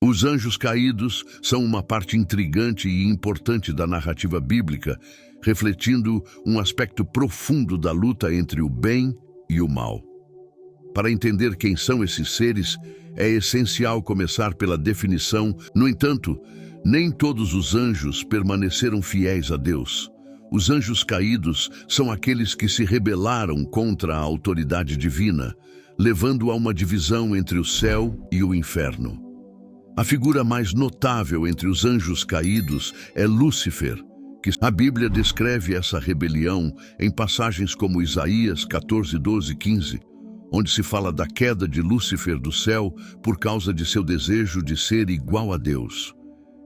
Os anjos caídos são uma parte intrigante e importante da narrativa bíblica, refletindo um aspecto profundo da luta entre o bem e o mal. Para entender quem são esses seres, é essencial começar pela definição. No entanto, nem todos os anjos permaneceram fiéis a Deus. Os anjos caídos são aqueles que se rebelaram contra a autoridade divina, levando a uma divisão entre o céu e o inferno. A figura mais notável entre os anjos caídos é Lúcifer, que a Bíblia descreve essa rebelião em passagens como Isaías 14, 12 e 15, onde se fala da queda de Lúcifer do céu por causa de seu desejo de ser igual a Deus.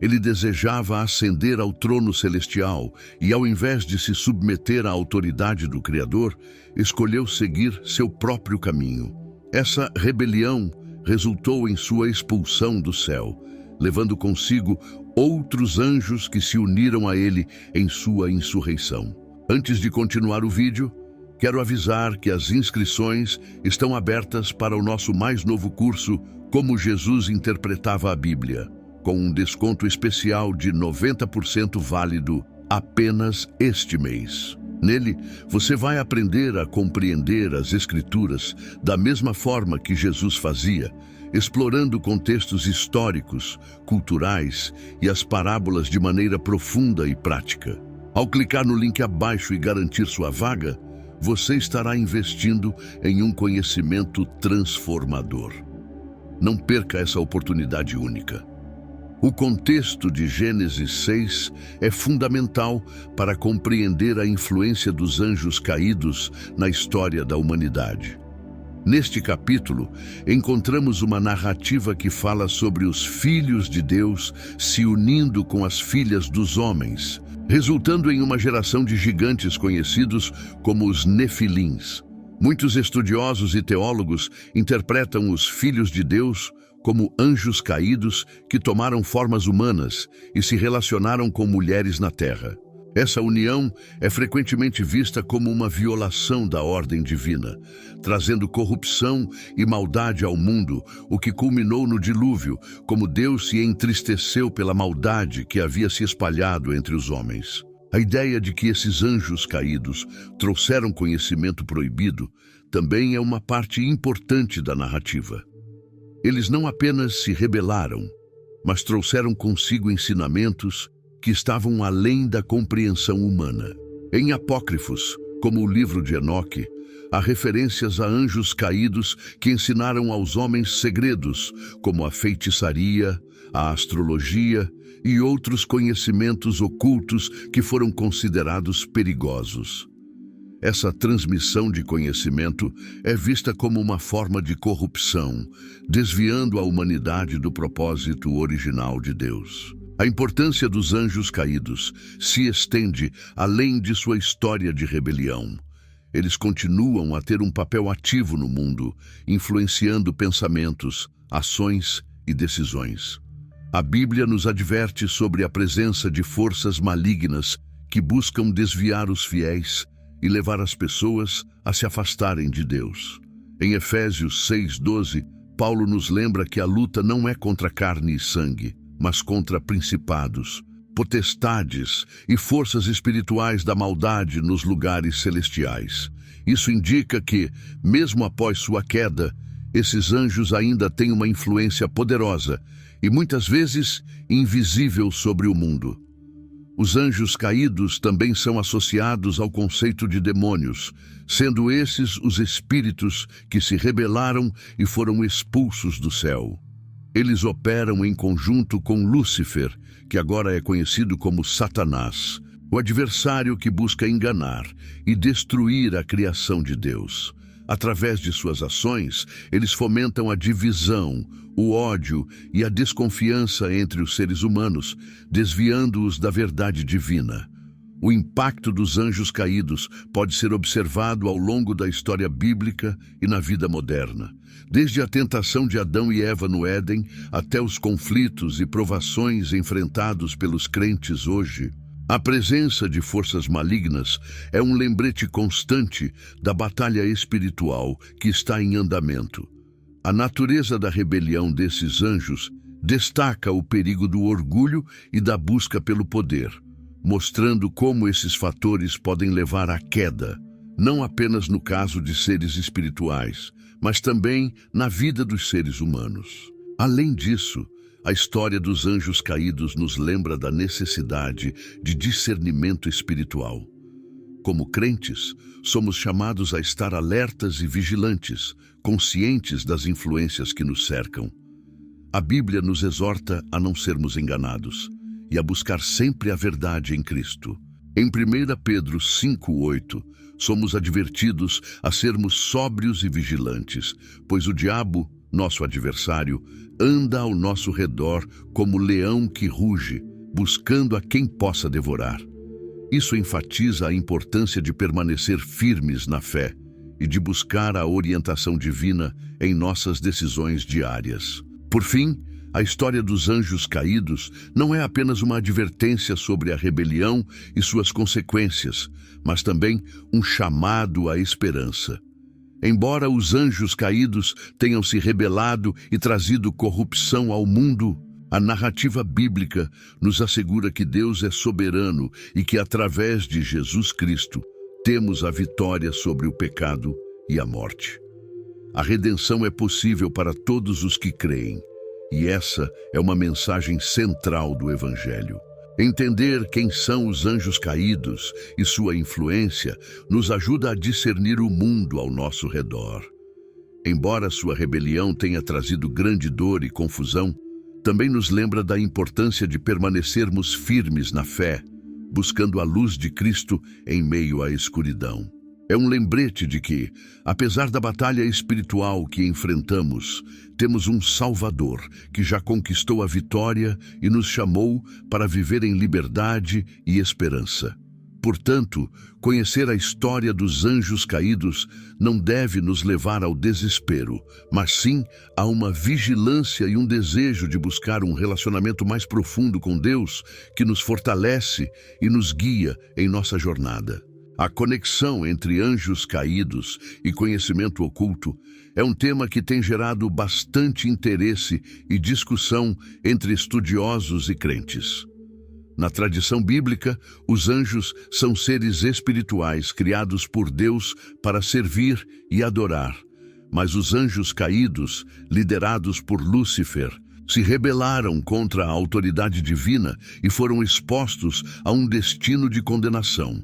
Ele desejava ascender ao trono celestial e, ao invés de se submeter à autoridade do Criador, escolheu seguir seu próprio caminho. Essa rebelião resultou em sua expulsão do céu, levando consigo outros anjos que se uniram a ele em sua insurreição. Antes de continuar o vídeo, quero avisar que as inscrições estão abertas para o nosso mais novo curso Como Jesus Interpretava a Bíblia, com um desconto especial de 90% válido apenas este mês. Nele, você vai aprender a compreender as Escrituras da mesma forma que Jesus fazia, explorando contextos históricos, culturais e as parábolas de maneira profunda e prática. Ao clicar no link abaixo e garantir sua vaga, você estará investindo em um conhecimento transformador. Não perca essa oportunidade única. O contexto de Gênesis 6 é fundamental para compreender a influência dos anjos caídos na história da humanidade. Neste capítulo, encontramos uma narrativa que fala sobre os filhos de Deus se unindo com as filhas dos homens, resultando em uma geração de gigantes conhecidos como os Nefilins. Muitos estudiosos e teólogos interpretam os filhos de Deus como anjos caídos que tomaram formas humanas e se relacionaram com mulheres na terra. Essa união é frequentemente vista como uma violação da ordem divina, trazendo corrupção e maldade ao mundo, o que culminou no dilúvio, como Deus se entristeceu pela maldade que havia se espalhado entre os homens. A ideia de que esses anjos caídos trouxeram conhecimento proibido também é uma parte importante da narrativa. Eles não apenas se rebelaram, mas trouxeram consigo ensinamentos que estavam além da compreensão humana. Em apócrifos, como o livro de Enoque, há referências a anjos caídos que ensinaram aos homens segredos, como a feitiçaria, a astrologia e outros conhecimentos ocultos que foram considerados perigosos. Essa transmissão de conhecimento é vista como uma forma de corrupção, desviando a humanidade do propósito original de Deus. A importância dos anjos caídos se estende além de sua história de rebelião. Eles continuam a ter um papel ativo no mundo, influenciando pensamentos, ações e decisões. A Bíblia nos adverte sobre a presença de forças malignas que buscam desviar os fiéis e levar as pessoas a se afastarem de Deus. Em Efésios 6:12, Paulo nos lembra que a luta não é contra carne e sangue, mas contra principados, potestades e forças espirituais da maldade nos lugares celestiais. Isso indica que, mesmo após sua queda, esses anjos ainda têm uma influência poderosa e muitas vezes invisível sobre o mundo. Os anjos caídos também são associados ao conceito de demônios, sendo esses os espíritos que se rebelaram e foram expulsos do céu. Eles operam em conjunto com Lúcifer, que agora é conhecido como Satanás, o adversário que busca enganar e destruir a criação de Deus. Através de suas ações, eles fomentam a divisão, o ódio e a desconfiança entre os seres humanos, desviando-os da verdade divina. O impacto dos anjos caídos pode ser observado ao longo da história bíblica e na vida moderna. Desde a tentação de Adão e Eva no Éden até os conflitos e provações enfrentados pelos crentes hoje, a presença de forças malignas é um lembrete constante da batalha espiritual que está em andamento. A natureza da rebelião desses anjos destaca o perigo do orgulho e da busca pelo poder, mostrando como esses fatores podem levar à queda, não apenas no caso de seres espirituais, mas também na vida dos seres humanos. Além disso, a história dos anjos caídos nos lembra da necessidade de discernimento espiritual. Como crentes, somos chamados a estar alertas e vigilantes, conscientes das influências que nos cercam. A Bíblia nos exorta a não sermos enganados e a buscar sempre a verdade em Cristo. Em 1 Pedro 5:8, somos advertidos a sermos sóbrios e vigilantes, pois o diabo, nosso adversário, anda ao nosso redor como leão que ruge, buscando a quem possa devorar. Isso enfatiza a importância de permanecer firmes na fé e de buscar a orientação divina em nossas decisões diárias. Por fim, a história dos anjos caídos não é apenas uma advertência sobre a rebelião e suas consequências, mas também um chamado à esperança. Embora os anjos caídos tenham se rebelado e trazido corrupção ao mundo, a narrativa bíblica nos assegura que Deus é soberano e que, através de Jesus Cristo, temos a vitória sobre o pecado e a morte. A redenção é possível para todos os que creem, e essa é uma mensagem central do Evangelho. Entender quem são os anjos caídos e sua influência nos ajuda a discernir o mundo ao nosso redor. Embora sua rebelião tenha trazido grande dor e confusão, também nos lembra da importância de permanecermos firmes na fé, buscando a luz de Cristo em meio à escuridão. É um lembrete de que, apesar da batalha espiritual que enfrentamos, temos um Salvador que já conquistou a vitória e nos chamou para viver em liberdade e esperança. Portanto, conhecer a história dos anjos caídos não deve nos levar ao desespero, mas sim a uma vigilância e um desejo de buscar um relacionamento mais profundo com Deus que nos fortalece e nos guia em nossa jornada. A conexão entre anjos caídos e conhecimento oculto é um tema que tem gerado bastante interesse e discussão entre estudiosos e crentes. Na tradição bíblica, os anjos são seres espirituais criados por Deus para servir e adorar. Mas os anjos caídos, liderados por Lúcifer, se rebelaram contra a autoridade divina e foram expostos a um destino de condenação.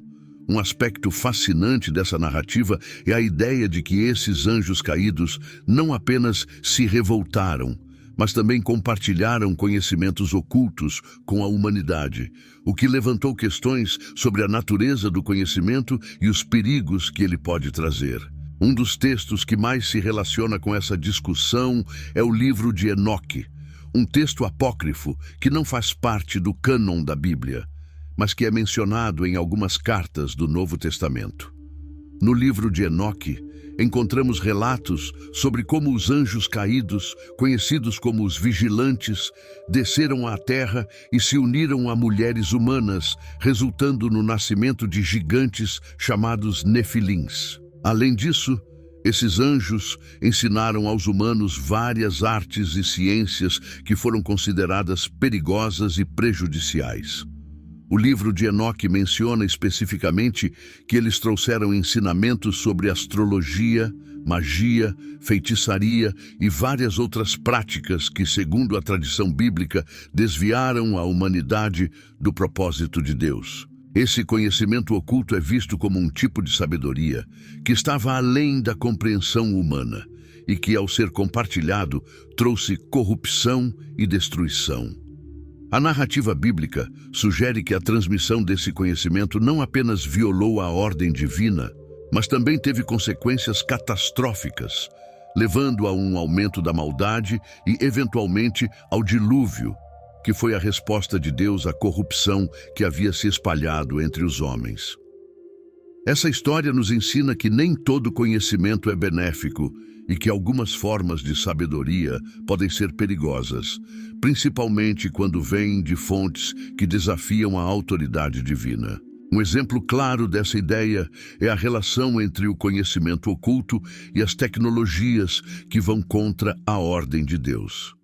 Um aspecto fascinante dessa narrativa é a ideia de que esses anjos caídos não apenas se revoltaram, mas também compartilharam conhecimentos ocultos com a humanidade, o que levantou questões sobre a natureza do conhecimento e os perigos que ele pode trazer. Um dos textos que mais se relaciona com essa discussão é o livro de Enoque, um texto apócrifo que não faz parte do cânon da Bíblia, mas que é mencionado em algumas cartas do Novo Testamento. No livro de Enoque, encontramos relatos sobre como os anjos caídos, conhecidos como os vigilantes, desceram à terra e se uniram a mulheres humanas, resultando no nascimento de gigantes chamados Nefilins. Além disso, esses anjos ensinaram aos humanos várias artes e ciências que foram consideradas perigosas e prejudiciais. O livro de Enoque menciona especificamente que eles trouxeram ensinamentos sobre astrologia, magia, feitiçaria e várias outras práticas que, segundo a tradição bíblica, desviaram a humanidade do propósito de Deus. Esse conhecimento oculto é visto como um tipo de sabedoria que estava além da compreensão humana e que, ao ser compartilhado, trouxe corrupção e destruição. A narrativa bíblica sugere que a transmissão desse conhecimento não apenas violou a ordem divina, mas também teve consequências catastróficas, levando a um aumento da maldade e, eventualmente, ao dilúvio, que foi a resposta de Deus à corrupção que havia se espalhado entre os homens. Essa história nos ensina que nem todo conhecimento é benéfico e que algumas formas de sabedoria podem ser perigosas, principalmente quando vêm de fontes que desafiam a autoridade divina. Um exemplo claro dessa ideia é a relação entre o conhecimento oculto e as tecnologias que vão contra a ordem de Deus.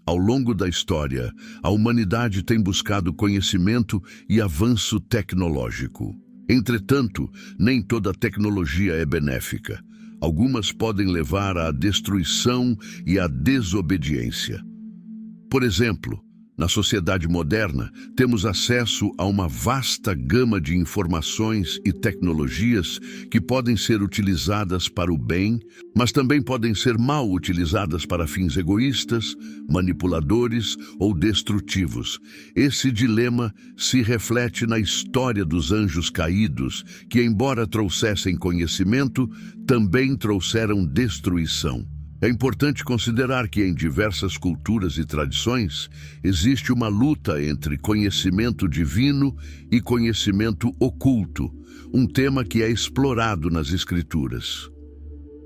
Ao longo da história, a humanidade tem buscado conhecimento e avanço tecnológico. Entretanto, nem toda tecnologia é benéfica. Algumas podem levar à destruição e à desobediência. Por exemplo, na sociedade moderna, temos acesso a uma vasta gama de informações e tecnologias que podem ser utilizadas para o bem, mas também podem ser mal utilizadas para fins egoístas, manipuladores ou destrutivos. Esse dilema se reflete na história dos anjos caídos, que, embora trouxessem conhecimento, também trouxeram destruição. É importante considerar que em diversas culturas e tradições existe uma luta entre conhecimento divino e conhecimento oculto, um tema que é explorado nas Escrituras.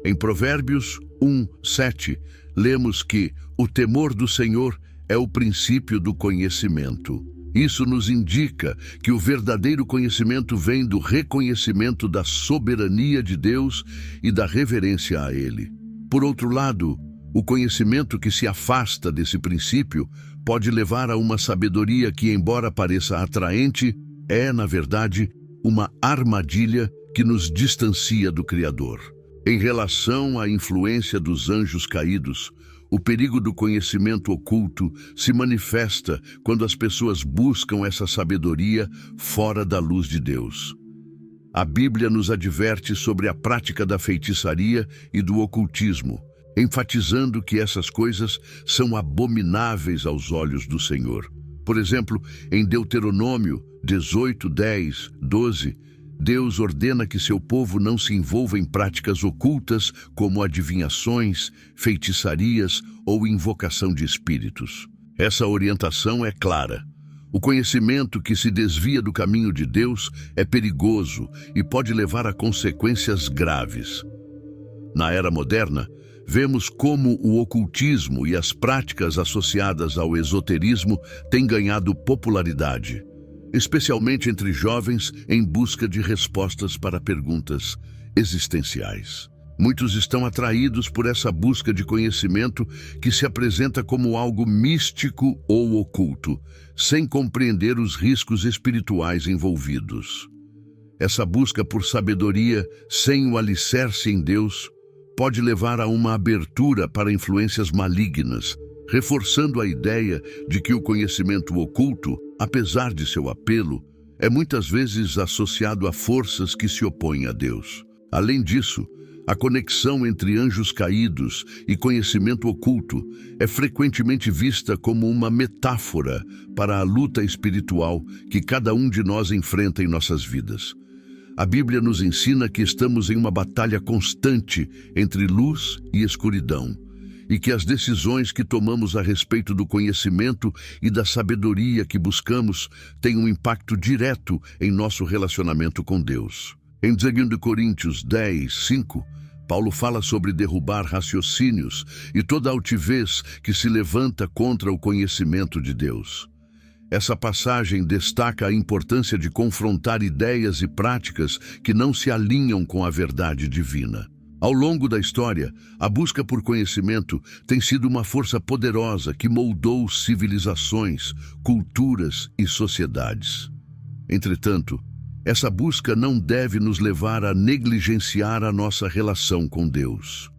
Em Provérbios 1:7, lemos que o temor do Senhor é o princípio do conhecimento. Isso nos indica que o verdadeiro conhecimento vem do reconhecimento da soberania de Deus e da reverência a Ele. Por outro lado, o conhecimento que se afasta desse princípio pode levar a uma sabedoria que, embora pareça atraente, é, na verdade, uma armadilha que nos distancia do Criador. Em relação à influência dos anjos caídos, o perigo do conhecimento oculto se manifesta quando as pessoas buscam essa sabedoria fora da luz de Deus. A Bíblia nos adverte sobre a prática da feitiçaria e do ocultismo, enfatizando que essas coisas são abomináveis aos olhos do Senhor. Por exemplo, em Deuteronômio 18:10, 12, Deus ordena que seu povo não se envolva em práticas ocultas como adivinhações, feitiçarias ou invocação de espíritos. Essa orientação é clara. O conhecimento que se desvia do caminho de Deus é perigoso e pode levar a consequências graves. Na era moderna, vemos como o ocultismo e as práticas associadas ao esoterismo têm ganhado popularidade, especialmente entre jovens em busca de respostas para perguntas existenciais. Muitos estão atraídos por essa busca de conhecimento que se apresenta como algo místico ou oculto, sem compreender os riscos espirituais envolvidos. Essa busca por sabedoria sem o alicerce em Deus pode levar a uma abertura para influências malignas, reforçando a ideia de que o conhecimento oculto, apesar de seu apelo, é muitas vezes associado a forças que se opõem a Deus. Além disso, a conexão entre anjos caídos e conhecimento oculto é frequentemente vista como uma metáfora para a luta espiritual que cada um de nós enfrenta em nossas vidas. A Bíblia nos ensina que estamos em uma batalha constante entre luz e escuridão, e que as decisões que tomamos a respeito do conhecimento e da sabedoria que buscamos têm um impacto direto em nosso relacionamento com Deus. Em 2 Coríntios 10:5, Paulo fala sobre derrubar raciocínios e toda altivez que se levanta contra o conhecimento de Deus. Essa passagem destaca a importância de confrontar ideias e práticas que não se alinham com a verdade divina. Ao longo da história, a busca por conhecimento tem sido uma força poderosa que moldou civilizações, culturas e sociedades. Entretanto, essa busca não deve nos levar a negligenciar a nossa relação com Deus.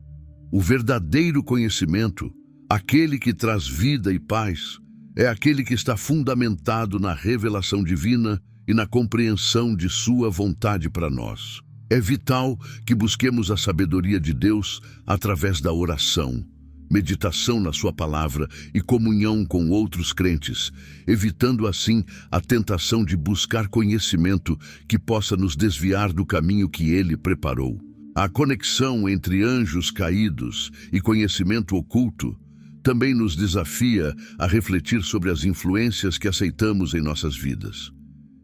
O verdadeiro conhecimento, aquele que traz vida e paz, é aquele que está fundamentado na revelação divina e na compreensão de sua vontade para nós. É vital que busquemos a sabedoria de Deus através da oração, meditação na sua palavra e comunhão com outros crentes, evitando assim a tentação de buscar conhecimento que possa nos desviar do caminho que Ele preparou. A conexão entre anjos caídos e conhecimento oculto também nos desafia a refletir sobre as influências que aceitamos em nossas vidas.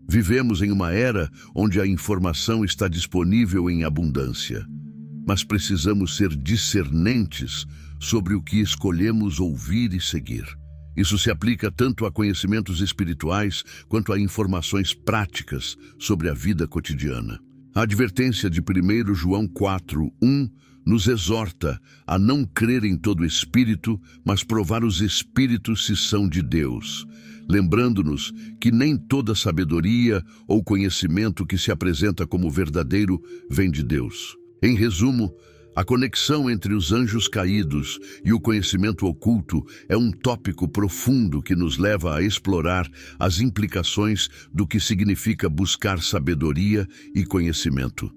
Vivemos em uma era onde a informação está disponível em abundância, mas precisamos ser discernentes sobre o que escolhemos ouvir e seguir. Isso se aplica tanto a conhecimentos espirituais quanto a informações práticas sobre a vida cotidiana. A advertência de 1 João 4:1 nos exorta a não crer em todo espírito, mas provar os espíritos se são de Deus, lembrando-nos que nem toda sabedoria ou conhecimento que se apresenta como verdadeiro vem de Deus. Em resumo, a conexão entre os anjos caídos e o conhecimento oculto é um tópico profundo que nos leva a explorar as implicações do que significa buscar sabedoria e conhecimento.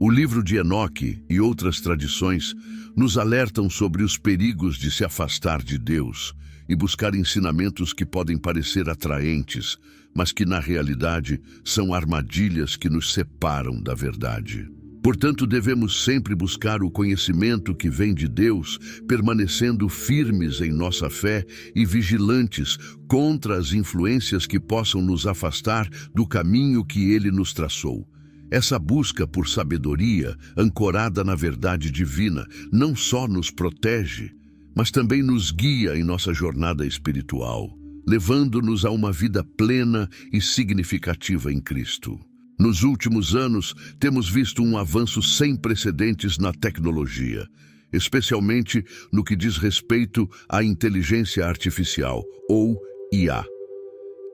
O livro de Enoque e outras tradições nos alertam sobre os perigos de se afastar de Deus e buscar ensinamentos que podem parecer atraentes, mas que na realidade são armadilhas que nos separam da verdade. Portanto, devemos sempre buscar o conhecimento que vem de Deus, permanecendo firmes em nossa fé e vigilantes contra as influências que possam nos afastar do caminho que Ele nos traçou. Essa busca por sabedoria, ancorada na verdade divina, não só nos protege, mas também nos guia em nossa jornada espiritual, levando-nos a uma vida plena e significativa em Cristo. Nos últimos anos, temos visto um avanço sem precedentes na tecnologia, especialmente no que diz respeito à inteligência artificial, ou IA.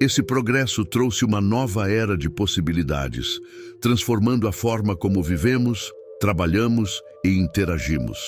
Esse progresso trouxe uma nova era de possibilidades, transformando a forma como vivemos, trabalhamos e interagimos.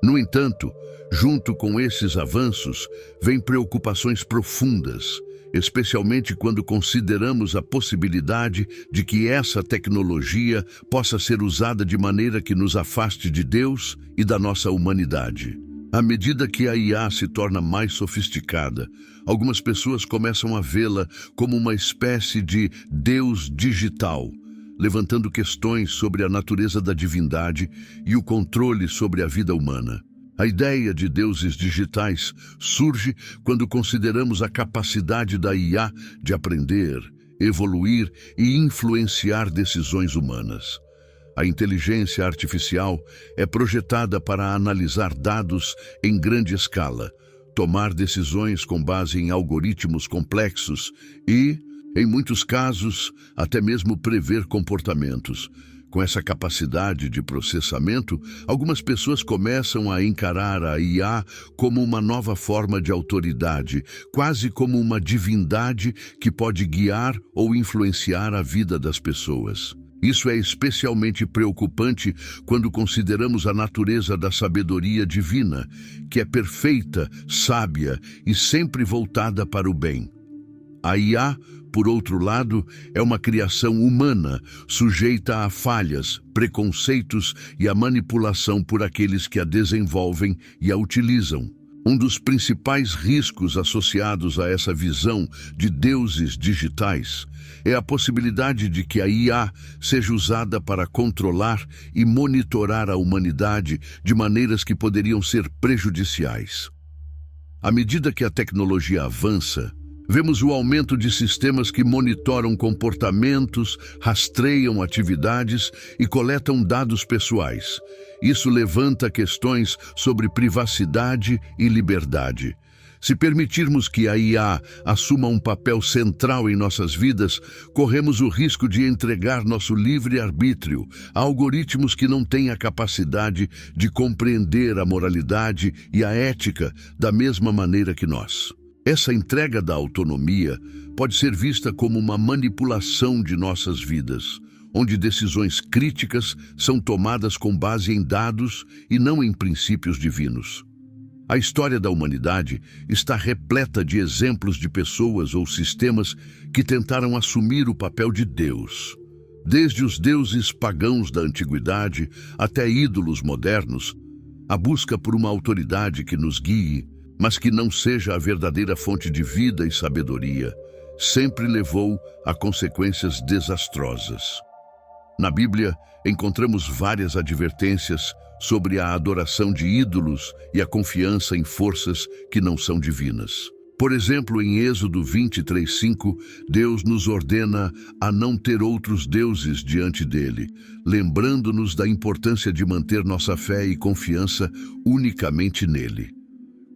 No entanto, junto com esses avanços, vêm preocupações profundas, especialmente quando consideramos a possibilidade de que essa tecnologia possa ser usada de maneira que nos afaste de Deus e da nossa humanidade. À medida que a IA se torna mais sofisticada, algumas pessoas começam a vê-la como uma espécie de Deus digital, levantando questões sobre a natureza da divindade e o controle sobre a vida humana. A ideia de deuses digitais surge quando consideramos a capacidade da IA de aprender, evoluir e influenciar decisões humanas. A inteligência artificial é projetada para analisar dados em grande escala, tomar decisões com base em algoritmos complexos e, em muitos casos, até mesmo prever comportamentos. Com essa capacidade de processamento, algumas pessoas começam a encarar a IA como uma nova forma de autoridade, quase como uma divindade que pode guiar ou influenciar a vida das pessoas. Isso é especialmente preocupante quando consideramos a natureza da sabedoria divina, que é perfeita, sábia e sempre voltada para o bem. A IA, por outro lado, é uma criação humana, sujeita a falhas, preconceitos e a manipulação por aqueles que a desenvolvem e a utilizam. Um dos principais riscos associados a essa visão de deuses digitais é a possibilidade de que a IA seja usada para controlar e monitorar a humanidade de maneiras que poderiam ser prejudiciais. À medida que a tecnologia avança, vemos o aumento de sistemas que monitoram comportamentos, rastreiam atividades e coletam dados pessoais. Isso levanta questões sobre privacidade e liberdade. Se permitirmos que a IA assuma um papel central em nossas vidas, corremos o risco de entregar nosso livre-arbítrio a algoritmos que não têm a capacidade de compreender a moralidade e a ética da mesma maneira que nós. Essa entrega da autonomia pode ser vista como uma manipulação de nossas vidas, onde decisões críticas são tomadas com base em dados e não em princípios divinos. A história da humanidade está repleta de exemplos de pessoas ou sistemas que tentaram assumir o papel de Deus. Desde os deuses pagãos da antiguidade até ídolos modernos, a busca por uma autoridade que nos guie, mas que não seja a verdadeira fonte de vida e sabedoria, sempre levou a consequências desastrosas. Na Bíblia, encontramos várias advertências sobre a adoração de ídolos e a confiança em forças que não são divinas. Por exemplo, em Êxodo 23:5, Deus nos ordena a não ter outros deuses diante dele, lembrando-nos da importância de manter nossa fé e confiança unicamente nele.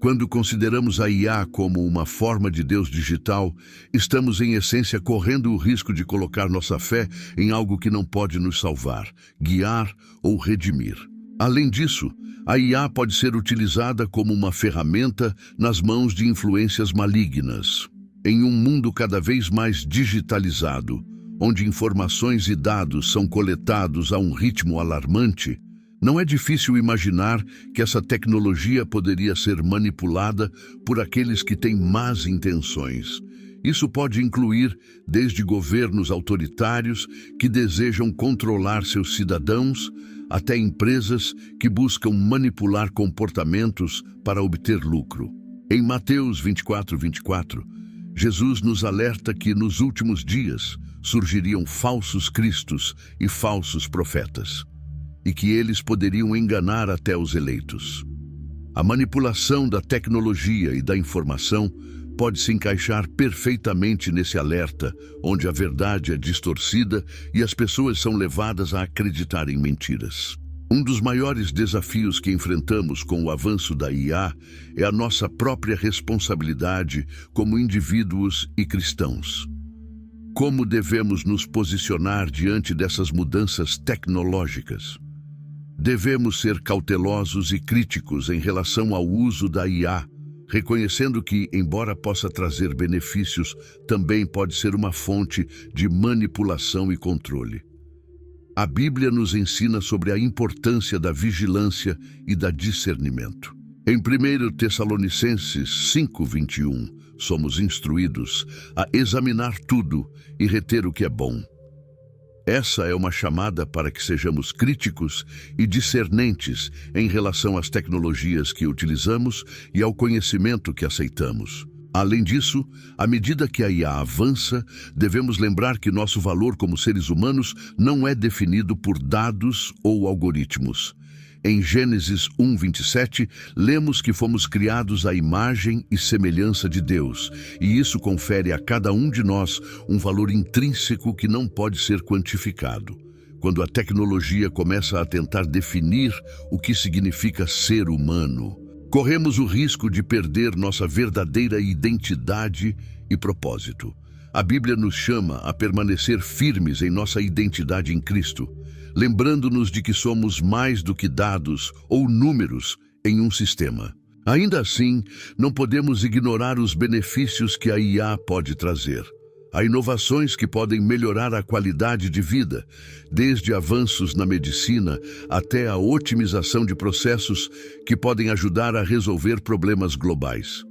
Quando consideramos a IA como uma forma de Deus digital, estamos em essência correndo o risco de colocar nossa fé em algo que não pode nos salvar, guiar ou redimir. Além disso, a IA pode ser utilizada como uma ferramenta nas mãos de influências malignas. Em um mundo cada vez mais digitalizado, onde informações e dados são coletados a um ritmo alarmante, não é difícil imaginar que essa tecnologia poderia ser manipulada por aqueles que têm más intenções. Isso pode incluir desde governos autoritários que desejam controlar seus cidadãos, até empresas que buscam manipular comportamentos para obter lucro. Em Mateus 24:24, Jesus nos alerta que nos últimos dias surgiriam falsos cristos e falsos profetas, e que eles poderiam enganar até os eleitos. A manipulação da tecnologia e da informação pode se encaixar perfeitamente nesse alerta, onde a verdade é distorcida e as pessoas são levadas a acreditar em mentiras. Um dos maiores desafios que enfrentamos com o avanço da IA é a nossa própria responsabilidade como indivíduos e cristãos. Como devemos nos posicionar diante dessas mudanças tecnológicas? Devemos ser cautelosos e críticos em relação ao uso da IA, reconhecendo que, embora possa trazer benefícios, também pode ser uma fonte de manipulação e controle. A Bíblia nos ensina sobre a importância da vigilância e da discernimento. Em 1 Tessalonicenses 5:21, somos instruídos a examinar tudo e reter o que é bom. Essa é uma chamada para que sejamos críticos e discernentes em relação às tecnologias que utilizamos e ao conhecimento que aceitamos. Além disso, à medida que a IA avança, devemos lembrar que nosso valor como seres humanos não é definido por dados ou algoritmos. Em Gênesis 1:27, lemos que fomos criados à imagem e semelhança de Deus, e isso confere a cada um de nós um valor intrínseco que não pode ser quantificado. Quando a tecnologia começa a tentar definir o que significa ser humano, corremos o risco de perder nossa verdadeira identidade e propósito. A Bíblia nos chama a permanecer firmes em nossa identidade em Cristo, lembrando-nos de que somos mais do que dados ou números em um sistema. Ainda assim, não podemos ignorar os benefícios que a IA pode trazer. Há inovações que podem melhorar a qualidade de vida, desde avanços na medicina até a otimização de processos que podem ajudar a resolver problemas globais.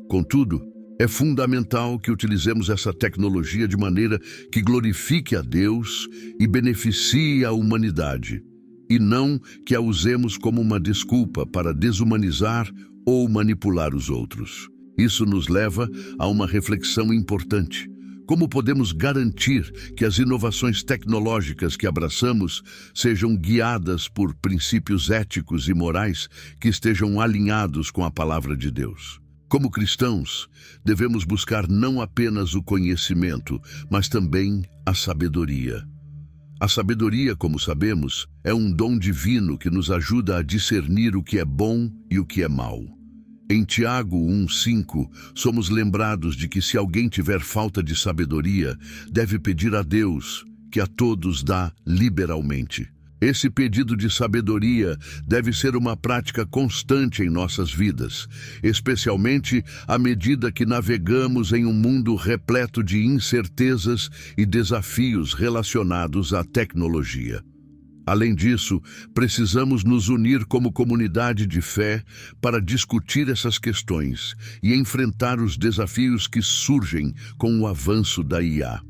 Contudo, é fundamental que utilizemos essa tecnologia de maneira que glorifique a Deus e beneficie a humanidade, e não que a usemos como uma desculpa para desumanizar ou manipular os outros. Isso nos leva a uma reflexão importante. Como podemos garantir que as inovações tecnológicas que abraçamos sejam guiadas por princípios éticos e morais que estejam alinhados com a palavra de Deus? Como cristãos, devemos buscar não apenas o conhecimento, mas também a sabedoria. A sabedoria, como sabemos, é um dom divino que nos ajuda a discernir o que é bom e o que é mal. Em Tiago 1:5, somos lembrados de que se alguém tiver falta de sabedoria, deve pedir a Deus, que a todos dá liberalmente. Esse pedido de sabedoria deve ser uma prática constante em nossas vidas, especialmente à medida que navegamos em um mundo repleto de incertezas e desafios relacionados à tecnologia. Além disso, precisamos nos unir como comunidade de fé para discutir essas questões e enfrentar os desafios que surgem com o avanço da IA.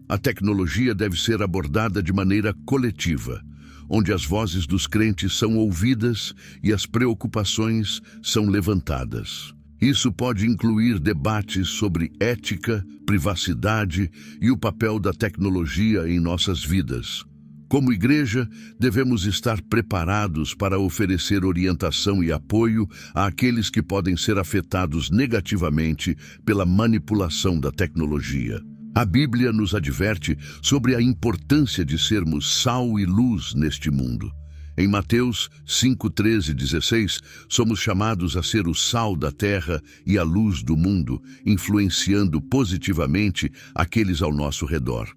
A tecnologia deve ser abordada de maneira coletiva, onde as vozes dos crentes são ouvidas e as preocupações são levantadas. Isso pode incluir debates sobre ética, privacidade e o papel da tecnologia em nossas vidas. Como igreja, devemos estar preparados para oferecer orientação e apoio àqueles que podem ser afetados negativamente pela manipulação da tecnologia. A Bíblia nos adverte sobre a importância de sermos sal e luz neste mundo. Em Mateus 5, 13 e 16, somos chamados a ser o sal da terra e a luz do mundo, influenciando positivamente aqueles ao nosso redor.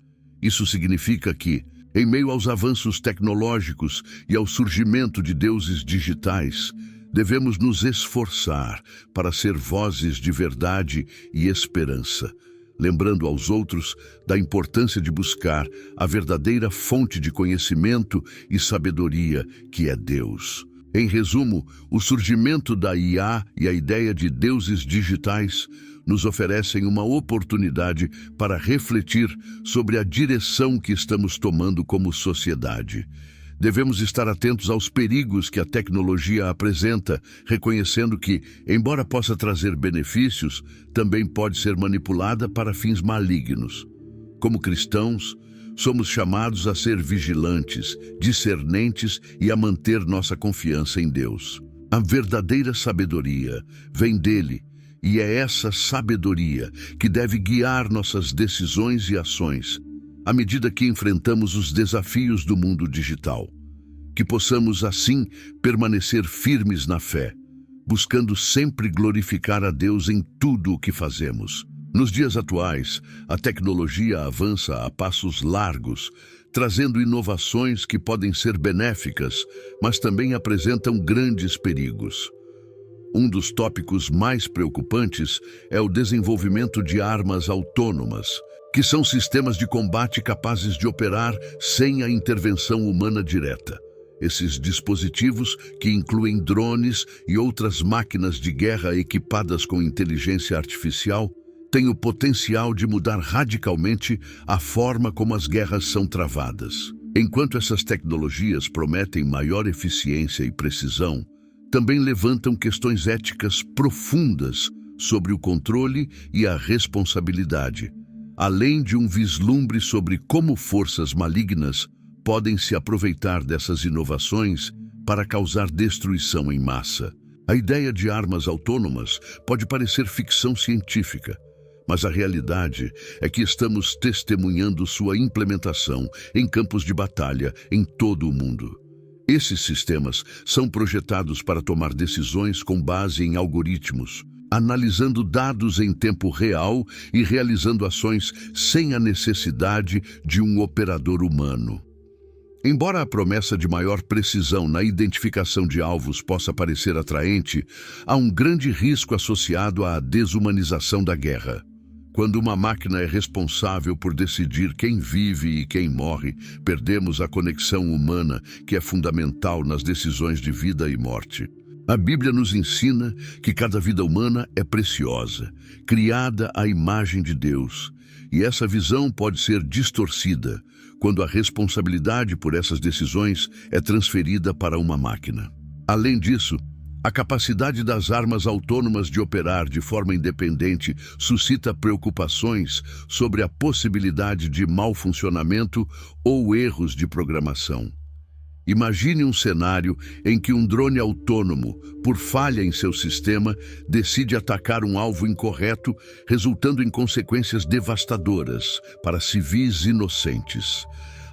Isso significa que, em meio aos avanços tecnológicos e ao surgimento de deuses digitais, devemos nos esforçar para ser vozes de verdade e esperança, lembrando aos outros da importância de buscar a verdadeira fonte de conhecimento e sabedoria que é Deus. Em resumo, o surgimento da IA e a ideia de deuses digitais nos oferecem uma oportunidade para refletir sobre a direção que estamos tomando como sociedade. Devemos estar atentos aos perigos que a tecnologia apresenta, reconhecendo que, embora possa trazer benefícios, também pode ser manipulada para fins malignos. Como cristãos, somos chamados a ser vigilantes, discernentes e a manter nossa confiança em Deus. A verdadeira sabedoria vem dele, e é essa sabedoria que deve guiar nossas decisões e ações, à medida que enfrentamos os desafios do mundo digital. Que possamos, assim, permanecer firmes na fé, buscando sempre glorificar a Deus em tudo o que fazemos. Nos dias atuais, a tecnologia avança a passos largos, trazendo inovações que podem ser benéficas, mas também apresentam grandes perigos. Um dos tópicos mais preocupantes é o desenvolvimento de armas autônomas, que são sistemas de combate capazes de operar sem a intervenção humana direta. Esses dispositivos, que incluem drones e outras máquinas de guerra equipadas com inteligência artificial, têm o potencial de mudar radicalmente a forma como as guerras são travadas. Enquanto essas tecnologias prometem maior eficiência e precisão, também levantam questões éticas profundas sobre o controle e a responsabilidade, além de um vislumbre sobre como forças malignas podem se aproveitar dessas inovações para causar destruição em massa. A ideia de armas autônomas pode parecer ficção científica, mas a realidade é que estamos testemunhando sua implementação em campos de batalha em todo o mundo. Esses sistemas são projetados para tomar decisões com base em algoritmos, analisando dados em tempo real e realizando ações sem a necessidade de um operador humano. Embora a promessa de maior precisão na identificação de alvos possa parecer atraente, há um grande risco associado à desumanização da guerra. Quando uma máquina é responsável por decidir quem vive e quem morre, perdemos a conexão humana, que é fundamental nas decisões de vida e morte. A Bíblia nos ensina que cada vida humana é preciosa, criada à imagem de Deus, e essa visão pode ser distorcida quando a responsabilidade por essas decisões é transferida para uma máquina. Além disso, a capacidade das armas autônomas de operar de forma independente suscita preocupações sobre a possibilidade de mau funcionamento ou erros de programação. Imagine um cenário em que um drone autônomo, por falha em seu sistema, decide atacar um alvo incorreto, resultando em consequências devastadoras para civis inocentes.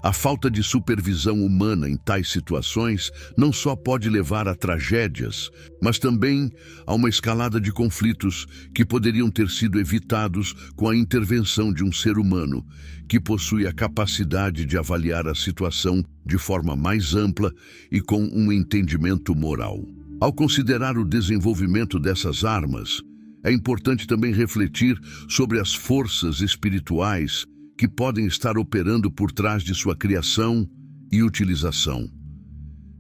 A falta de supervisão humana em tais situações não só pode levar a tragédias, mas também a uma escalada de conflitos que poderiam ter sido evitados com a intervenção de um ser humano, que possui a capacidade de avaliar a situação de forma mais ampla e com um entendimento moral. Ao considerar o desenvolvimento dessas armas, é importante também refletir sobre as forças espirituais que podem estar operando por trás de sua criação e utilização.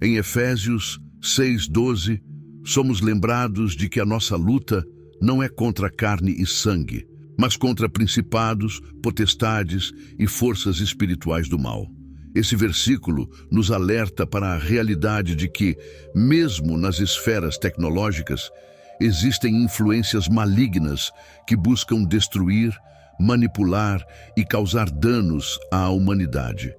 Em Efésios 6:12, somos lembrados de que a nossa luta não é contra carne e sangue, mas contra principados, potestades e forças espirituais do mal. Esse versículo nos alerta para a realidade de que, mesmo nas esferas tecnológicas, existem influências malignas que buscam destruir, manipular e causar danos à humanidade.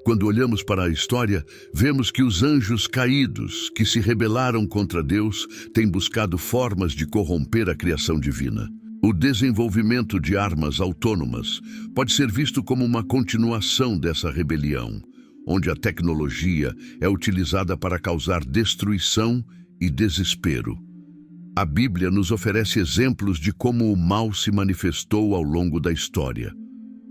Quando olhamos para a história, vemos que os anjos caídos, que se rebelaram contra Deus, têm buscado formas de corromper a criação divina. O desenvolvimento de armas autônomas pode ser visto como uma continuação dessa rebelião, onde a tecnologia é utilizada para causar destruição e desespero. A Bíblia nos oferece exemplos de como o mal se manifestou ao longo da história.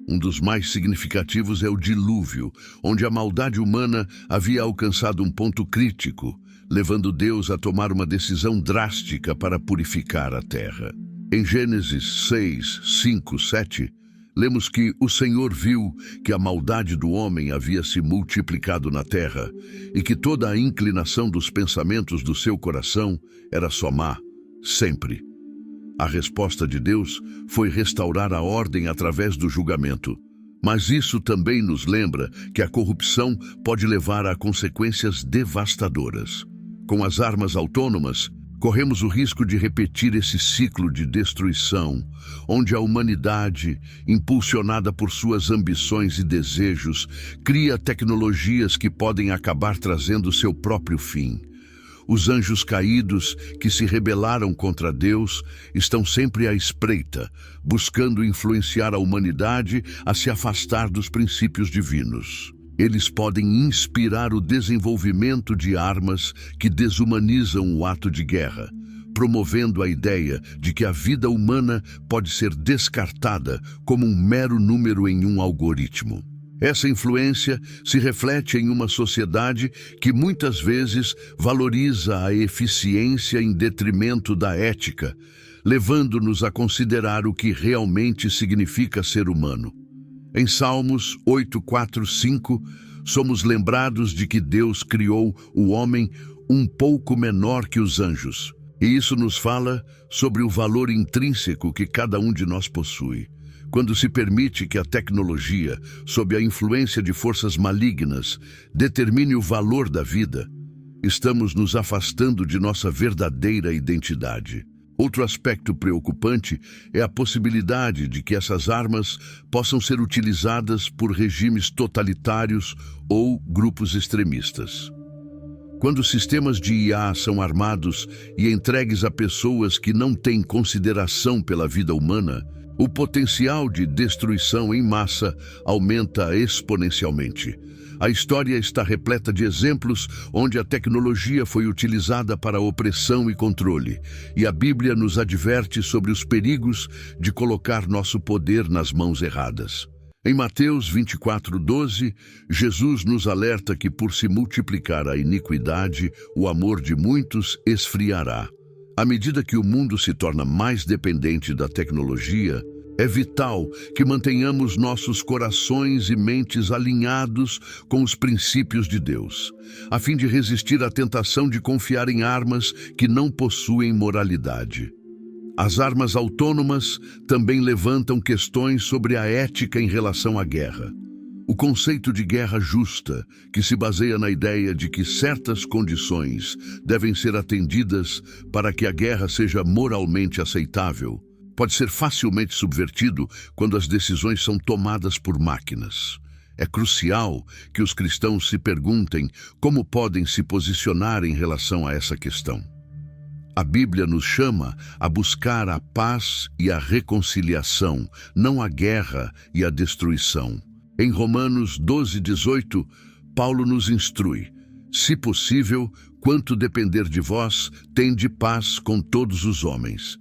Um dos mais significativos é o dilúvio, onde a maldade humana havia alcançado um ponto crítico, levando Deus a tomar uma decisão drástica para purificar a terra. Em Gênesis 6, 5, 7, lemos que o Senhor viu que a maldade do homem havia se multiplicado na terra e que toda a inclinação dos pensamentos do seu coração era só má, sempre. A resposta de Deus foi restaurar a ordem através do julgamento. Mas isso também nos lembra que a corrupção pode levar a consequências devastadoras. Com as armas autônomas, corremos o risco de repetir esse ciclo de destruição, onde a humanidade, impulsionada por suas ambições e desejos, cria tecnologias que podem acabar trazendo seu próprio fim. Os anjos caídos, que se rebelaram contra Deus, estão sempre à espreita, buscando influenciar a humanidade a se afastar dos princípios divinos. Eles podem inspirar o desenvolvimento de armas que desumanizam o ato de guerra, promovendo a ideia de que a vida humana pode ser descartada como um mero número em um algoritmo. Essa influência se reflete em uma sociedade que muitas vezes valoriza a eficiência em detrimento da ética, levando-nos a considerar o que realmente significa ser humano. Em Salmos 8, 4, 5, somos lembrados de que Deus criou o homem um pouco menor que os anjos. E isso nos fala sobre o valor intrínseco que cada um de nós possui. Quando se permite que a tecnologia, sob a influência de forças malignas, determine o valor da vida, estamos nos afastando de nossa verdadeira identidade. Outro aspecto preocupante é a possibilidade de que essas armas possam ser utilizadas por regimes totalitários ou grupos extremistas. Quando sistemas de IA são armados e entregues a pessoas que não têm consideração pela vida humana, o potencial de destruição em massa aumenta exponencialmente. A história está repleta de exemplos onde a tecnologia foi utilizada para opressão e controle, e a Bíblia nos adverte sobre os perigos de colocar nosso poder nas mãos erradas. Em Mateus 24:12, Jesus nos alerta que por se multiplicar a iniquidade, o amor de muitos esfriará. À medida que o mundo se torna mais dependente da tecnologia, é vital que mantenhamos nossos corações e mentes alinhados com os princípios de Deus, a fim de resistir à tentação de confiar em armas que não possuem moralidade. As armas autônomas também levantam questões sobre a ética em relação à guerra. O conceito de guerra justa, que se baseia na ideia de que certas condições devem ser atendidas para que a guerra seja moralmente aceitável, pode ser facilmente subvertido quando as decisões são tomadas por máquinas. É crucial que os cristãos se perguntem como podem se posicionar em relação a essa questão. A Bíblia nos chama a buscar a paz e a reconciliação, não a guerra e a destruição. Em Romanos 12:18, Paulo nos instrui: se possível, quanto depender de vós, tende paz com todos os homens.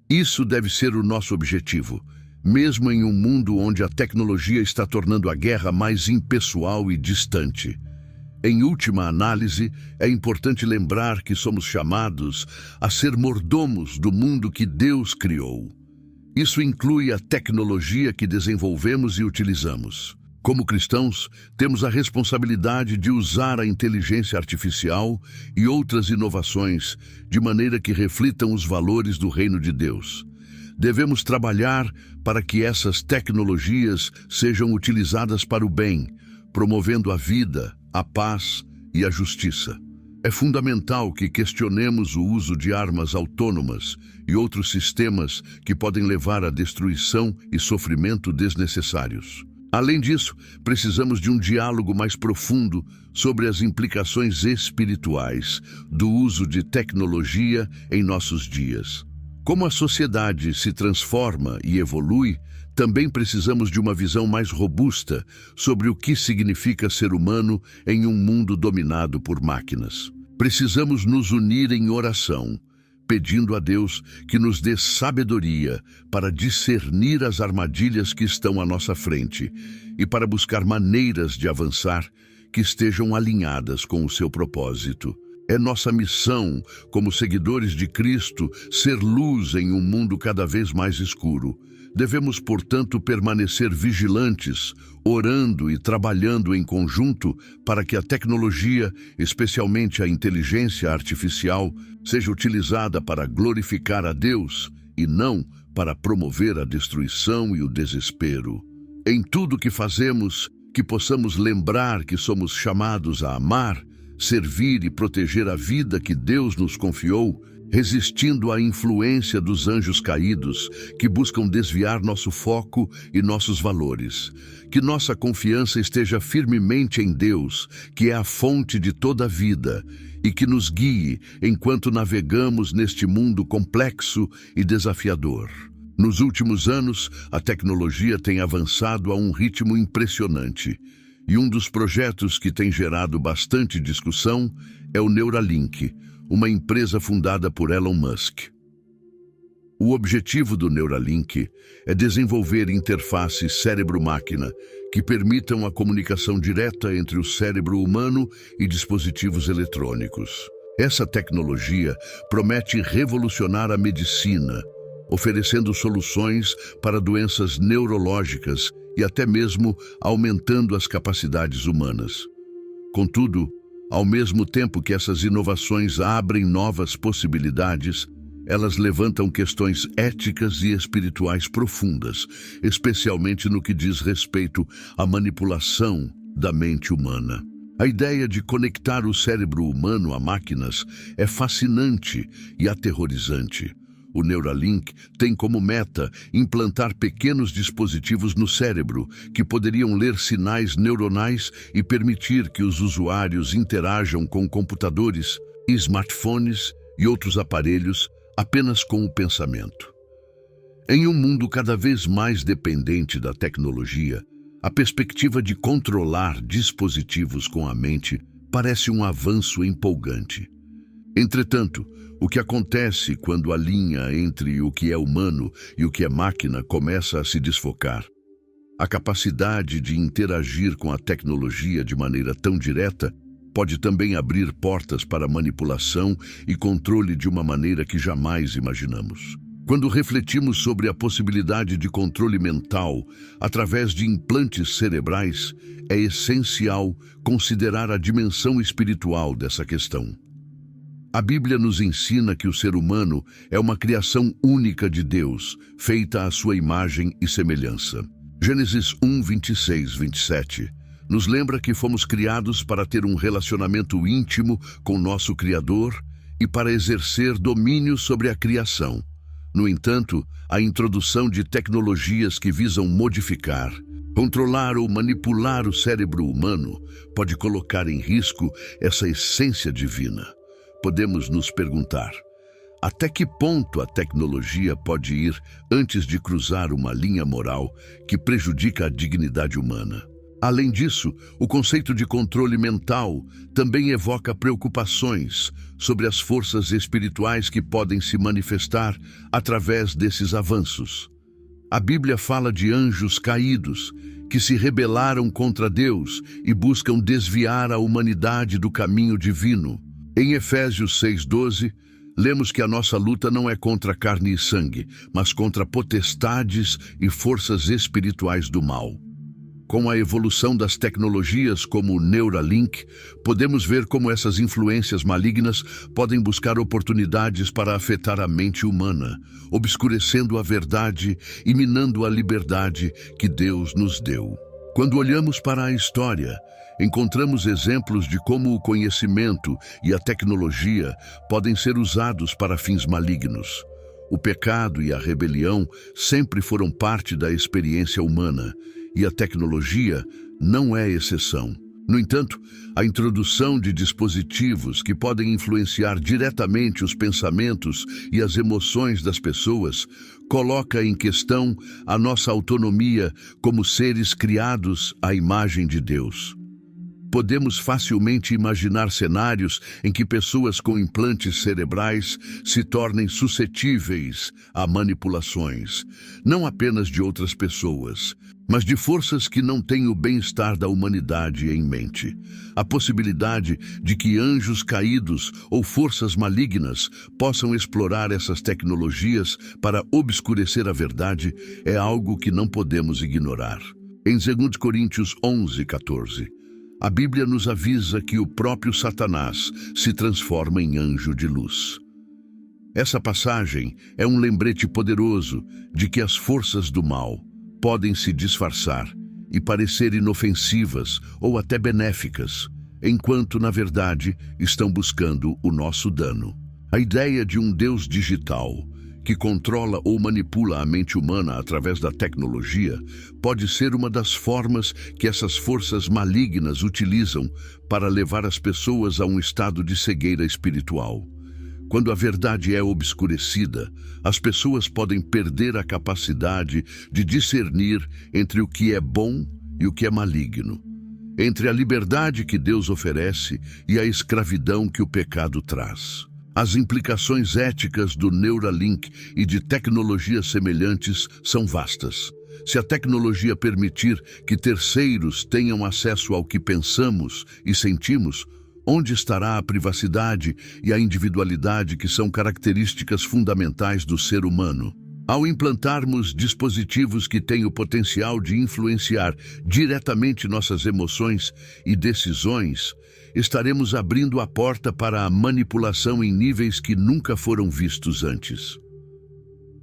Isso deve ser o nosso objetivo, mesmo em um mundo onde a tecnologia está tornando a guerra mais impessoal e distante. Em última análise, é importante lembrar que somos chamados a ser mordomos do mundo que Deus criou. Isso inclui a tecnologia que desenvolvemos e utilizamos. Como cristãos, temos a responsabilidade de usar a inteligência artificial e outras inovações de maneira que reflitam os valores do reino de Deus. Devemos trabalhar para que essas tecnologias sejam utilizadas para o bem, promovendo a vida, a paz e a justiça. É fundamental que questionemos o uso de armas autônomas e outros sistemas que podem levar à destruição e sofrimento desnecessários. Além disso, precisamos de um diálogo mais profundo sobre as implicações espirituais do uso de tecnologia em nossos dias. Como a sociedade se transforma e evolui, também precisamos de uma visão mais robusta sobre o que significa ser humano em um mundo dominado por máquinas. Precisamos nos unir em oração, pedindo a Deus que nos dê sabedoria para discernir as armadilhas que estão à nossa frente e para buscar maneiras de avançar que estejam alinhadas com o seu propósito. É nossa missão, como seguidores de Cristo, ser luz em um mundo cada vez mais escuro. Devemos, portanto, permanecer vigilantes, orando e trabalhando em conjunto para que a tecnologia, especialmente a inteligência artificial, seja utilizada para glorificar a Deus e não para promover a destruição e o desespero. Em tudo que fazemos, que possamos lembrar que somos chamados a amar, servir e proteger a vida que Deus nos confiou, resistindo à influência dos anjos caídos que buscam desviar nosso foco e nossos valores. Que nossa confiança esteja firmemente em Deus, que é a fonte de toda a vida, e que nos guie enquanto navegamos neste mundo complexo e desafiador. Nos últimos anos, a tecnologia tem avançado a um ritmo impressionante. E um dos projetos que tem gerado bastante discussão é o Neuralink, uma empresa fundada por Elon Musk. O objetivo do Neuralink é desenvolver interfaces cérebro-máquina que permitam a comunicação direta entre o cérebro humano e dispositivos eletrônicos. Essa tecnologia promete revolucionar a medicina, oferecendo soluções para doenças neurológicas e até mesmo aumentando as capacidades humanas. Contudo, ao mesmo tempo que essas inovações abrem novas possibilidades, elas levantam questões éticas e espirituais profundas, especialmente no que diz respeito à manipulação da mente humana. A ideia de conectar o cérebro humano a máquinas é fascinante e aterrorizante. O Neuralink tem como meta implantar pequenos dispositivos no cérebro que poderiam ler sinais neuronais e permitir que os usuários interajam com computadores, smartphones e outros aparelhos apenas com o pensamento. Em um mundo cada vez mais dependente da tecnologia, a perspectiva de controlar dispositivos com a mente parece um avanço empolgante. Entretanto, o que acontece quando a linha entre o que é humano e o que é máquina começa a se desfocar? A capacidade de interagir com a tecnologia de maneira tão direta pode também abrir portas para manipulação e controle de uma maneira que jamais imaginamos. Quando refletimos sobre a possibilidade de controle mental através de implantes cerebrais, é essencial considerar a dimensão espiritual dessa questão. A Bíblia nos ensina que o ser humano é uma criação única de Deus, feita à sua imagem e semelhança. Gênesis 1, 26, 27 nos lembra que fomos criados para ter um relacionamento íntimo com nosso Criador e para exercer domínio sobre a criação. No entanto, a introdução de tecnologias que visam modificar, controlar ou manipular o cérebro humano pode colocar em risco essa essência divina. Podemos nos perguntar: até que ponto a tecnologia pode ir antes de cruzar uma linha moral que prejudica a dignidade humana? Além disso, o conceito de controle mental também evoca preocupações sobre as forças espirituais que podem se manifestar através desses avanços. A Bíblia fala de anjos caídos que se rebelaram contra Deus e buscam desviar a humanidade do caminho divino. Em Efésios 6:12, lemos que a nossa luta não é contra carne e sangue, mas contra potestades e forças espirituais do mal. Com a evolução das tecnologias como o Neuralink, podemos ver como essas influências malignas podem buscar oportunidades para afetar a mente humana, obscurecendo a verdade e minando a liberdade que Deus nos deu. Quando olhamos para a história, encontramos exemplos de como o conhecimento e a tecnologia podem ser usados para fins malignos. O pecado e a rebelião sempre foram parte da experiência humana, e a tecnologia não é exceção. No entanto, a introdução de dispositivos que podem influenciar diretamente os pensamentos e as emoções das pessoas coloca em questão a nossa autonomia como seres criados à imagem de Deus. Podemos facilmente imaginar cenários em que pessoas com implantes cerebrais se tornem suscetíveis a manipulações, não apenas de outras pessoas, mas de forças que não têm o bem-estar da humanidade em mente. A possibilidade de que anjos caídos ou forças malignas possam explorar essas tecnologias para obscurecer a verdade é algo que não podemos ignorar. Em 2 Coríntios 11:14, a Bíblia nos avisa que o próprio Satanás se transforma em anjo de luz. Essa passagem é um lembrete poderoso de que as forças do mal podem se disfarçar e parecer inofensivas ou até benéficas, enquanto, na verdade, estão buscando o nosso dano. A ideia de um Deus digital que controla ou manipula a mente humana através da tecnologia pode ser uma das formas que essas forças malignas utilizam para levar as pessoas a um estado de cegueira espiritual. Quando a verdade é obscurecida, as pessoas podem perder a capacidade de discernir entre o que é bom e o que é maligno, entre a liberdade que Deus oferece e a escravidão que o pecado traz. As implicações éticas do Neuralink e de tecnologias semelhantes são vastas. Se a tecnologia permitir que terceiros tenham acesso ao que pensamos e sentimos, onde estará a privacidade e a individualidade que são características fundamentais do ser humano? Ao implantarmos dispositivos que têm o potencial de influenciar diretamente nossas emoções e decisões, estaremos abrindo a porta para a manipulação em níveis que nunca foram vistos antes.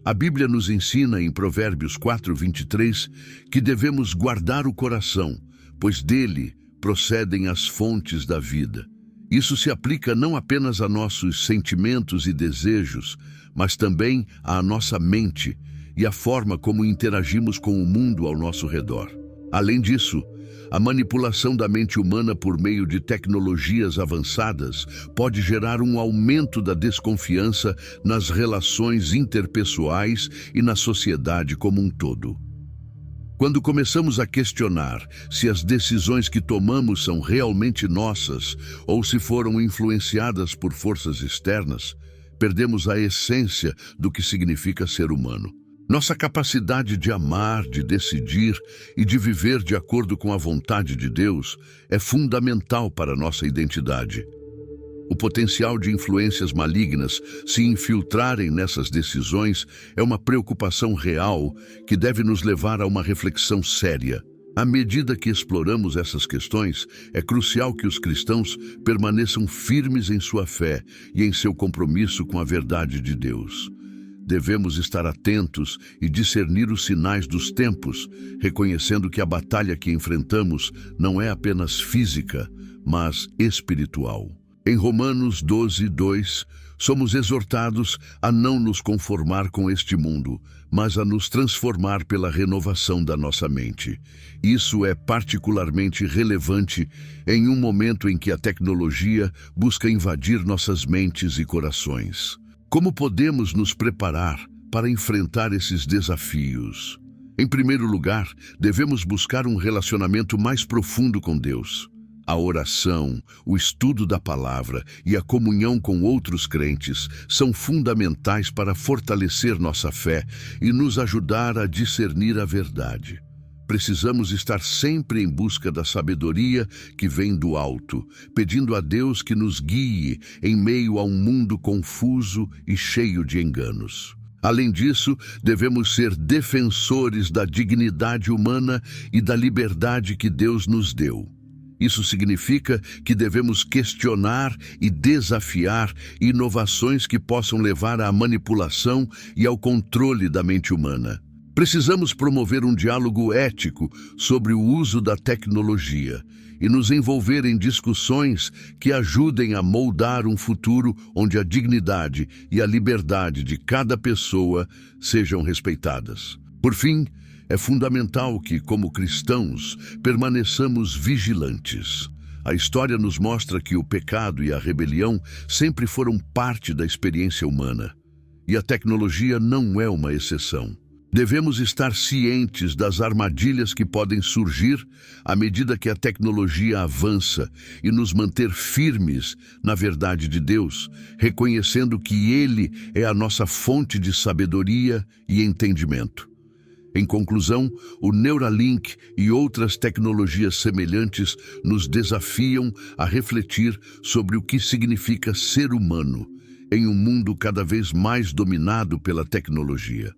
A Bíblia nos ensina em Provérbios 4:23 que devemos guardar o coração, pois dele procedem as fontes da vida. Isso se aplica não apenas a nossos sentimentos e desejos, mas também à nossa mente e à forma como interagimos com o mundo ao nosso redor. Além disso, a manipulação da mente humana por meio de tecnologias avançadas pode gerar um aumento da desconfiança nas relações interpessoais e na sociedade como um todo. Quando começamos a questionar se as decisões que tomamos são realmente nossas ou se foram influenciadas por forças externas, perdemos a essência do que significa ser humano. Nossa capacidade de amar, de decidir e de viver de acordo com a vontade de Deus é fundamental para nossa identidade. O potencial de influências malignas se infiltrarem nessas decisões é uma preocupação real que deve nos levar a uma reflexão séria. À medida que exploramos essas questões, é crucial que os cristãos permaneçam firmes em sua fé e em seu compromisso com a verdade de Deus. Devemos estar atentos e discernir os sinais dos tempos, reconhecendo que a batalha que enfrentamos não é apenas física, mas espiritual. Em Romanos 12:2, somos exortados a não nos conformar com este mundo, mas a nos transformar pela renovação da nossa mente. Isso é particularmente relevante em um momento em que a tecnologia busca invadir nossas mentes e corações. Como podemos nos preparar para enfrentar esses desafios? Em primeiro lugar, devemos buscar um relacionamento mais profundo com Deus. A oração, o estudo da palavra e a comunhão com outros crentes são fundamentais para fortalecer nossa fé e nos ajudar a discernir a verdade. Precisamos estar sempre em busca da sabedoria que vem do alto, pedindo a Deus que nos guie em meio a um mundo confuso e cheio de enganos. Além disso, devemos ser defensores da dignidade humana e da liberdade que Deus nos deu. Isso significa que devemos questionar e desafiar inovações que possam levar à manipulação e ao controle da mente humana. Precisamos promover um diálogo ético sobre o uso da tecnologia e nos envolver em discussões que ajudem a moldar um futuro onde a dignidade e a liberdade de cada pessoa sejam respeitadas. Por fim, é fundamental que, como cristãos, permaneçamos vigilantes. A história nos mostra que o pecado e a rebelião sempre foram parte da experiência humana. E a tecnologia não é uma exceção. Devemos estar cientes das armadilhas que podem surgir à medida que a tecnologia avança e nos manter firmes na verdade de Deus, reconhecendo que Ele é a nossa fonte de sabedoria e entendimento. Em conclusão, o Neuralink e outras tecnologias semelhantes nos desafiam a refletir sobre o que significa ser humano em um mundo cada vez mais dominado pela tecnologia.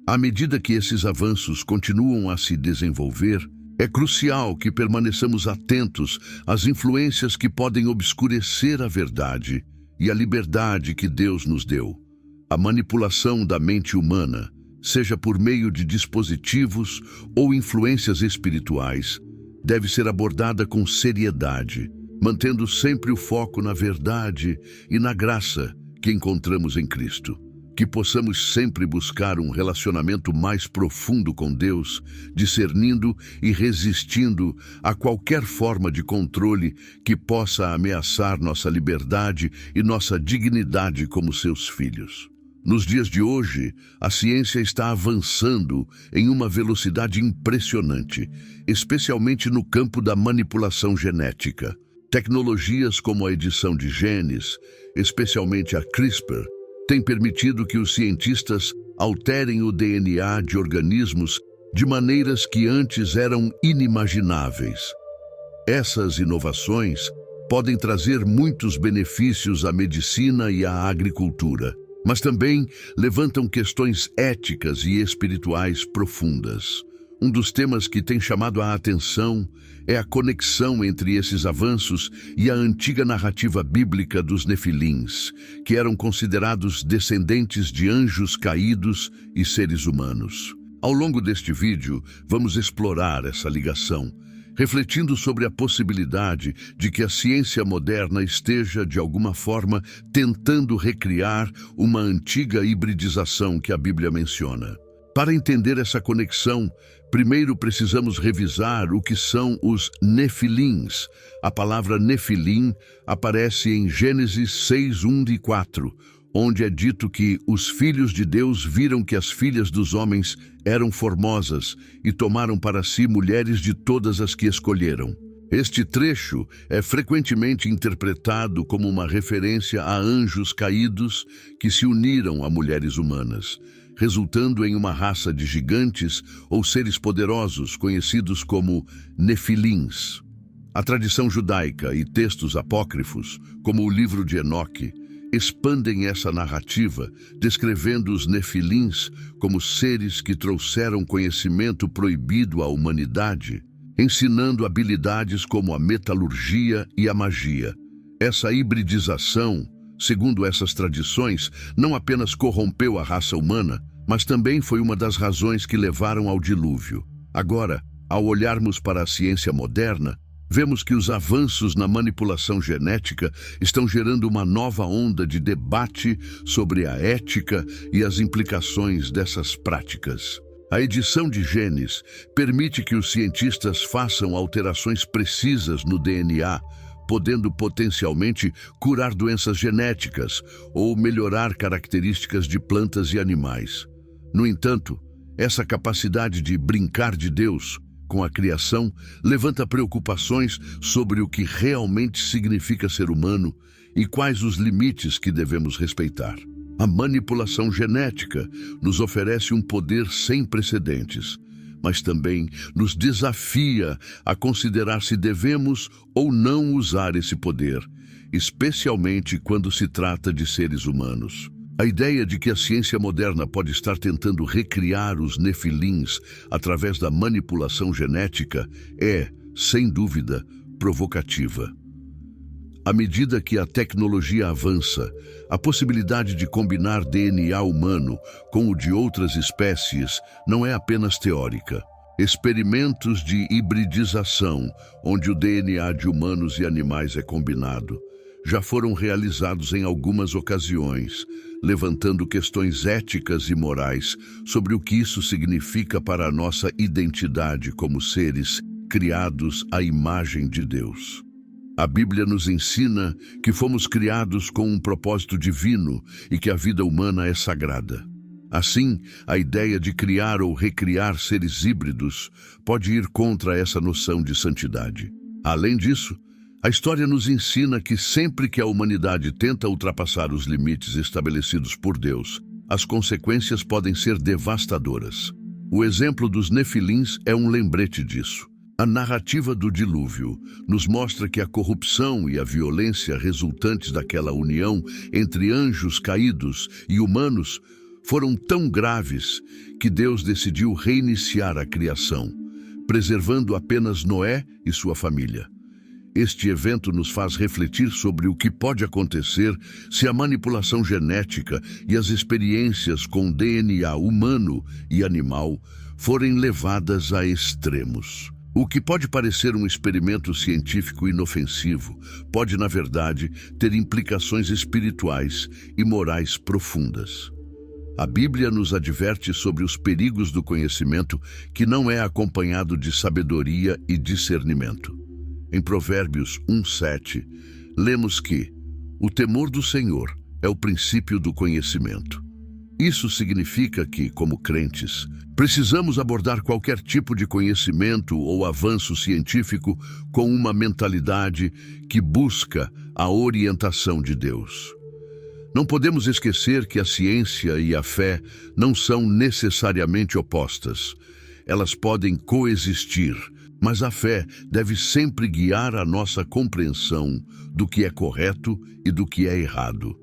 À medida que esses avanços continuam a se desenvolver, é crucial que permaneçamos atentos às influências que podem obscurecer a verdade e a liberdade que Deus nos deu. A manipulação da mente humana, seja por meio de dispositivos ou influências espirituais, deve ser abordada com seriedade, mantendo sempre o foco na verdade e na graça que encontramos em Cristo. Que possamos sempre buscar um relacionamento mais profundo com Deus, discernindo e resistindo a qualquer forma de controle que possa ameaçar nossa liberdade e nossa dignidade como seus filhos. Nos dias de hoje, a ciência está avançando em uma velocidade impressionante, especialmente no campo da manipulação genética. Tecnologias como a edição de genes, especialmente a CRISPR, têm permitido que os cientistas alterem o DNA de organismos de maneiras que antes eram inimagináveis. Essas inovações podem trazer muitos benefícios à medicina e à agricultura, mas também levantam questões éticas e espirituais profundas. Um dos temas que tem chamado a atenção é a conexão entre esses avanços e a antiga narrativa bíblica dos Nefilins, que eram considerados descendentes de anjos caídos e seres humanos. Ao longo deste vídeo, vamos explorar essa ligação, refletindo sobre a possibilidade de que a ciência moderna esteja, de alguma forma, tentando recriar uma antiga hibridização que a Bíblia menciona. Para entender essa conexão, primeiro precisamos revisar o que são os Nefilins. A palavra Nefilim aparece em Gênesis 6, 1 e 4, onde é dito que os filhos de Deus viram que as filhas dos homens eram formosas e tomaram para si mulheres de todas as que escolheram. Este trecho é frequentemente interpretado como uma referência a anjos caídos que se uniram a mulheres humanas, resultando em uma raça de gigantes ou seres poderosos conhecidos como Nefilins. A tradição judaica e textos apócrifos, como o livro de Enoque, expandem essa narrativa, descrevendo os Nefilins como seres que trouxeram conhecimento proibido à humanidade, ensinando habilidades como a metalurgia e a magia. Essa hibridização, segundo essas tradições, não apenas corrompeu a raça humana, mas também foi uma das razões que levaram ao dilúvio. Agora, ao olharmos para a ciência moderna, vemos que os avanços na manipulação genética estão gerando uma nova onda de debate sobre a ética e as implicações dessas práticas. A edição de genes permite que os cientistas façam alterações precisas no DNA, podendo potencialmente curar doenças genéticas ou melhorar características de plantas e animais. No entanto, essa capacidade de brincar de Deus com a criação levanta preocupações sobre o que realmente significa ser humano e quais os limites que devemos respeitar. A manipulação genética nos oferece um poder sem precedentes, mas também nos desafia a considerar se devemos ou não usar esse poder, especialmente quando se trata de seres humanos. A ideia de que a ciência moderna pode estar tentando recriar os Nefilins através da manipulação genética é, sem dúvida, provocativa. À medida que a tecnologia avança, a possibilidade de combinar DNA humano com o de outras espécies não é apenas teórica. Experimentos de hibridização, onde o DNA de humanos e animais é combinado, já foram realizados em algumas ocasiões, levantando questões éticas e morais sobre o que isso significa para a nossa identidade como seres criados à imagem de Deus. A Bíblia nos ensina que fomos criados com um propósito divino e que a vida humana é sagrada. Assim, a ideia de criar ou recriar seres híbridos pode ir contra essa noção de santidade. Além disso, a história nos ensina que sempre que a humanidade tenta ultrapassar os limites estabelecidos por Deus, as consequências podem ser devastadoras. O exemplo dos Nefilins é um lembrete disso. A narrativa do dilúvio nos mostra que a corrupção e a violência resultantes daquela união entre anjos caídos e humanos foram tão graves que Deus decidiu reiniciar a criação, preservando apenas Noé e sua família. Este evento nos faz refletir sobre o que pode acontecer se a manipulação genética e as experiências com DNA humano e animal forem levadas a extremos. O que pode parecer um experimento científico inofensivo pode, na verdade, ter implicações espirituais e morais profundas. A Bíblia nos adverte sobre os perigos do conhecimento que não é acompanhado de sabedoria e discernimento. Em Provérbios 1:7, lemos que o temor do Senhor é o princípio do conhecimento. Isso significa que, como crentes, precisamos abordar qualquer tipo de conhecimento ou avanço científico com uma mentalidade que busca a orientação de Deus. Não podemos esquecer que a ciência e a fé não são necessariamente opostas. Elas podem coexistir, mas a fé deve sempre guiar a nossa compreensão do que é correto e do que é errado.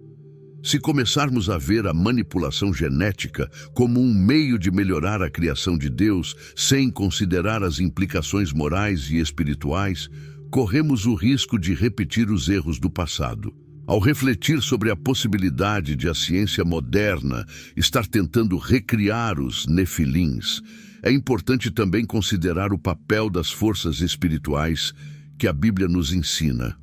Se começarmos a ver a manipulação genética como um meio de melhorar a criação de Deus, sem considerar as implicações morais e espirituais, corremos o risco de repetir os erros do passado. Ao refletir sobre a possibilidade de a ciência moderna estar tentando recriar os Nefilins, é importante também considerar o papel das forças espirituais que a Bíblia nos ensina.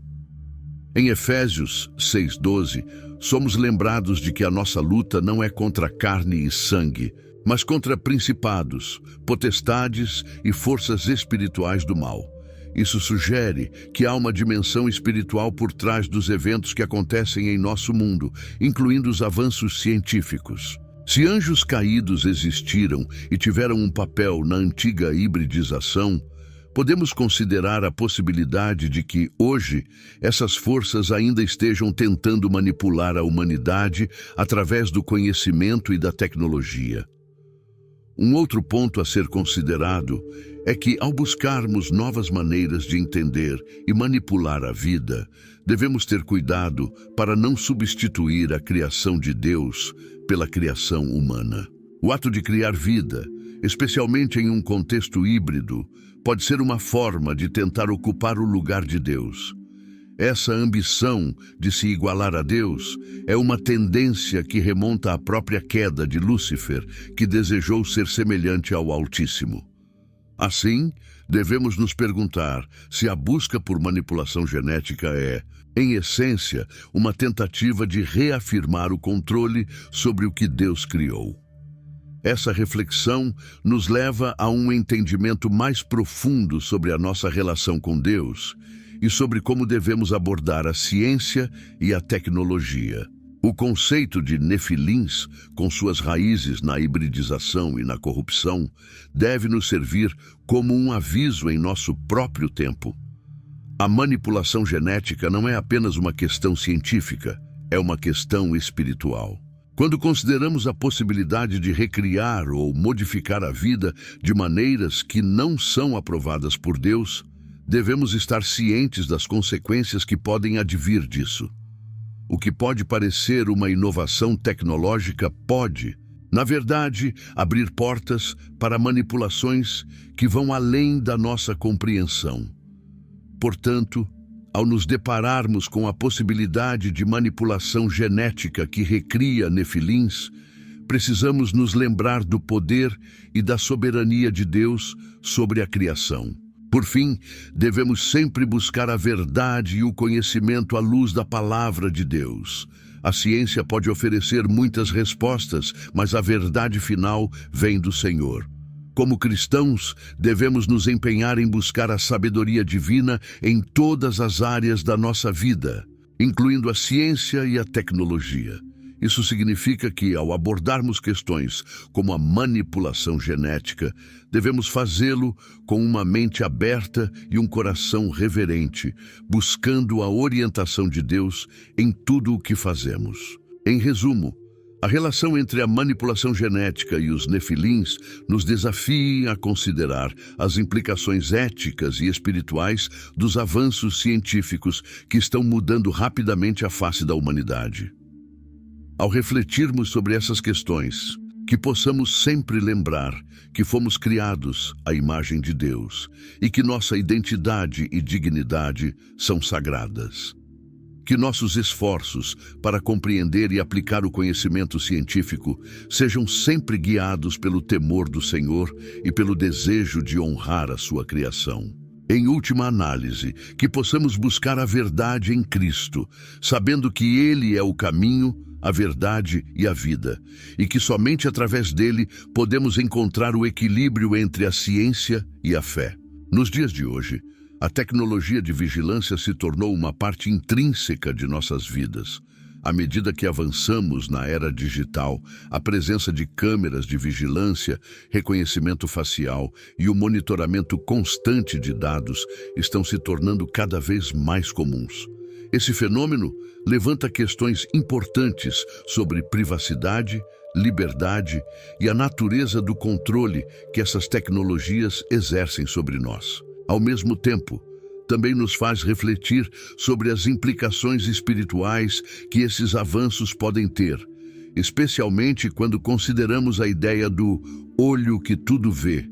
Em Efésios 6:12, somos lembrados de que a nossa luta não é contra carne e sangue, mas contra principados, potestades e forças espirituais do mal. Isso sugere que há uma dimensão espiritual por trás dos eventos que acontecem em nosso mundo, incluindo os avanços científicos. Se anjos caídos existiram e tiveram um papel na antiga hibridização, podemos considerar a possibilidade de que, hoje, essas forças ainda estejam tentando manipular a humanidade através do conhecimento e da tecnologia. Um outro ponto a ser considerado é que, ao buscarmos novas maneiras de entender e manipular a vida, devemos ter cuidado para não substituir a criação de Deus pela criação humana. O ato de criar vida, especialmente em um contexto híbrido, pode ser uma forma de tentar ocupar o lugar de Deus. Essa ambição de se igualar a Deus é uma tendência que remonta à própria queda de Lúcifer, que desejou ser semelhante ao Altíssimo. Assim, devemos nos perguntar se a busca por manipulação genética é, em essência, uma tentativa de reafirmar o controle sobre o que Deus criou. Essa reflexão nos leva a um entendimento mais profundo sobre a nossa relação com Deus e sobre como devemos abordar a ciência e a tecnologia. O conceito de Nefilins, com suas raízes na hibridização e na corrupção, deve nos servir como um aviso em nosso próprio tempo. A manipulação genética não é apenas uma questão científica, é uma questão espiritual. Quando consideramos a possibilidade de recriar ou modificar a vida de maneiras que não são aprovadas por Deus, devemos estar cientes das consequências que podem advir disso. O que pode parecer uma inovação tecnológica pode, na verdade, abrir portas para manipulações que vão além da nossa compreensão. Portanto, ao nos depararmos com a possibilidade de manipulação genética que recria Nefilins, precisamos nos lembrar do poder e da soberania de Deus sobre a criação. Por fim, devemos sempre buscar a verdade e o conhecimento à luz da palavra de Deus. A ciência pode oferecer muitas respostas, mas a verdade final vem do Senhor. Como cristãos, devemos nos empenhar em buscar a sabedoria divina em todas as áreas da nossa vida, incluindo a ciência e a tecnologia. Isso significa que, ao abordarmos questões como a manipulação genética, devemos fazê-lo com uma mente aberta e um coração reverente, buscando a orientação de Deus em tudo o que fazemos. Em resumo, a relação entre a manipulação genética e os nefilins nos desafia a considerar as implicações éticas e espirituais dos avanços científicos que estão mudando rapidamente a face da humanidade. Ao refletirmos sobre essas questões, que possamos sempre lembrar que fomos criados à imagem de Deus e que nossa identidade e dignidade são sagradas. Que nossos esforços para compreender e aplicar o conhecimento científico sejam sempre guiados pelo temor do Senhor e pelo desejo de honrar a sua criação. Em última análise, que possamos buscar a verdade em Cristo, sabendo que Ele é o caminho, a verdade e a vida, e que somente através dele podemos encontrar o equilíbrio entre a ciência e a fé. Nos dias de hoje, a tecnologia de vigilância se tornou uma parte intrínseca de nossas vidas. À medida que avançamos na era digital, a presença de câmeras de vigilância, reconhecimento facial e o monitoramento constante de dados estão se tornando cada vez mais comuns. Esse fenômeno levanta questões importantes sobre privacidade, liberdade e a natureza do controle que essas tecnologias exercem sobre nós. Ao mesmo tempo, também nos faz refletir sobre as implicações espirituais que esses avanços podem ter, especialmente quando consideramos a ideia do olho que tudo vê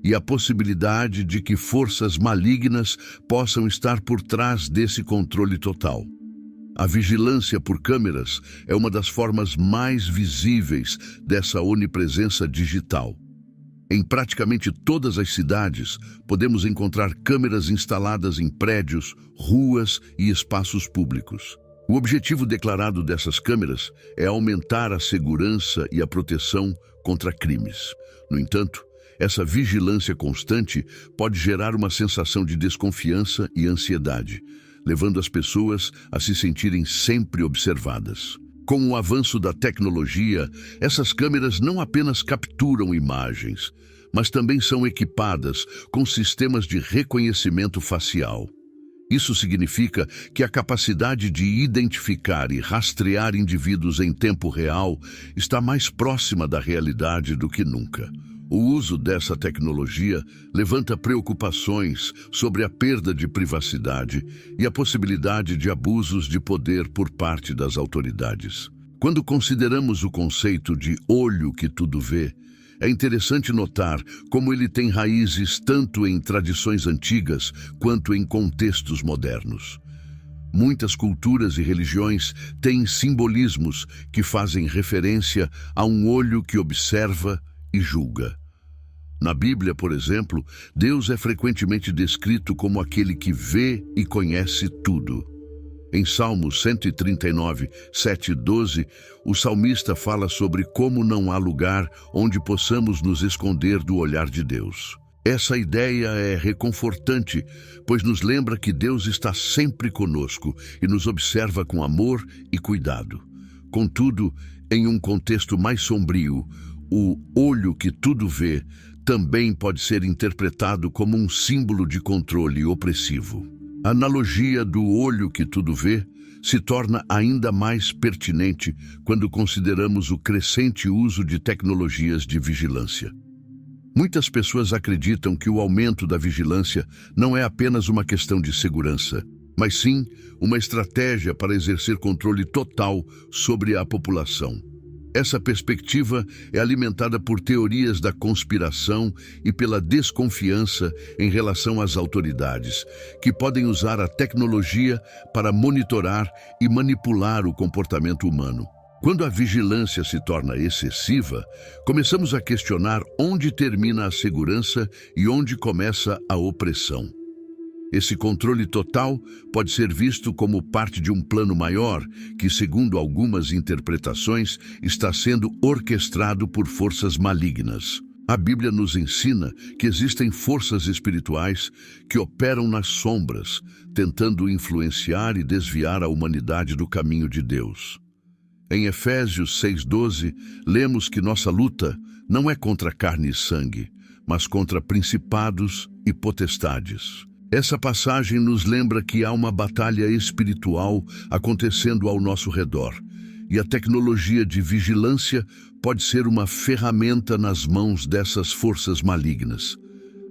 e a possibilidade de que forças malignas possam estar por trás desse controle total. A vigilância por câmeras é uma das formas mais visíveis dessa onipresença digital. Em praticamente todas as cidades, podemos encontrar câmeras instaladas em prédios, ruas e espaços públicos. O objetivo declarado dessas câmeras é aumentar a segurança e a proteção contra crimes. No entanto, essa vigilância constante pode gerar uma sensação de desconfiança e ansiedade, levando as pessoas a se sentirem sempre observadas. Com o avanço da tecnologia, essas câmeras não apenas capturam imagens, mas também são equipadas com sistemas de reconhecimento facial. Isso significa que a capacidade de identificar e rastrear indivíduos em tempo real está mais próxima da realidade do que nunca. O uso dessa tecnologia levanta preocupações sobre a perda de privacidade e a possibilidade de abusos de poder por parte das autoridades. Quando consideramos o conceito de olho que tudo vê, é interessante notar como ele tem raízes tanto em tradições antigas quanto em contextos modernos. Muitas culturas e religiões têm simbolismos que fazem referência a um olho que observa e julga. Na Bíblia, por exemplo, Deus é frequentemente descrito como aquele que vê e conhece tudo. Em Salmos 139, 7 e 12, o salmista fala sobre como não há lugar onde possamos nos esconder do olhar de Deus. Essa ideia é reconfortante, pois nos lembra que Deus está sempre conosco e nos observa com amor e cuidado. Contudo, em um contexto mais sombrio, o olho que tudo vê também pode ser interpretado como um símbolo de controle opressivo. A analogia do olho que tudo vê se torna ainda mais pertinente quando consideramos o crescente uso de tecnologias de vigilância. Muitas pessoas acreditam que o aumento da vigilância não é apenas uma questão de segurança, mas sim uma estratégia para exercer controle total sobre a população. Essa perspectiva é alimentada por teorias da conspiração e pela desconfiança em relação às autoridades, que podem usar a tecnologia para monitorar e manipular o comportamento humano. Quando a vigilância se torna excessiva, começamos a questionar onde termina a segurança e onde começa a opressão. Esse controle total pode ser visto como parte de um plano maior que, segundo algumas interpretações, está sendo orquestrado por forças malignas. A Bíblia nos ensina que existem forças espirituais que operam nas sombras, tentando influenciar e desviar a humanidade do caminho de Deus. Em Efésios 6:12, lemos que nossa luta não é contra carne e sangue, mas contra principados e potestades. Essa passagem nos lembra que há uma batalha espiritual acontecendo ao nosso redor, e a tecnologia de vigilância pode ser uma ferramenta nas mãos dessas forças malignas.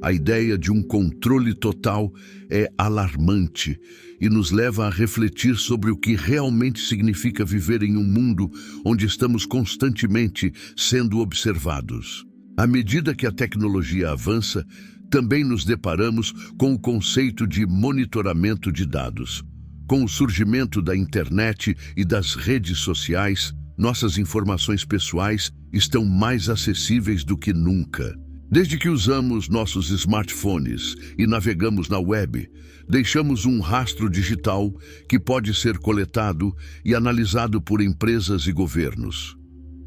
A ideia de um controle total é alarmante e nos leva a refletir sobre o que realmente significa viver em um mundo onde estamos constantemente sendo observados. À medida que a tecnologia avança, também nos deparamos com o conceito de monitoramento de dados. Com o surgimento da internet e das redes sociais, nossas informações pessoais estão mais acessíveis do que nunca. Desde que usamos nossos smartphones e navegamos na web, deixamos um rastro digital que pode ser coletado e analisado por empresas e governos.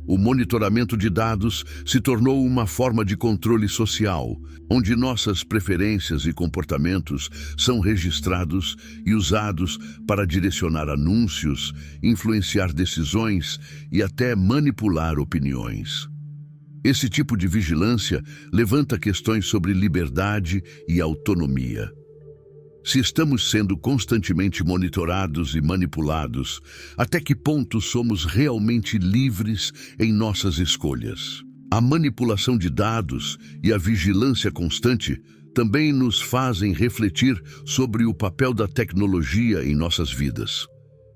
O monitoramento de dados se tornou uma forma de controle social, onde nossas preferências e comportamentos são registrados e usados para direcionar anúncios, influenciar decisões e até manipular opiniões. Esse tipo de vigilância levanta questões sobre liberdade e autonomia. Se estamos sendo constantemente monitorados e manipulados, até que ponto somos realmente livres em nossas escolhas? A manipulação de dados e a vigilância constante também nos fazem refletir sobre o papel da tecnologia em nossas vidas.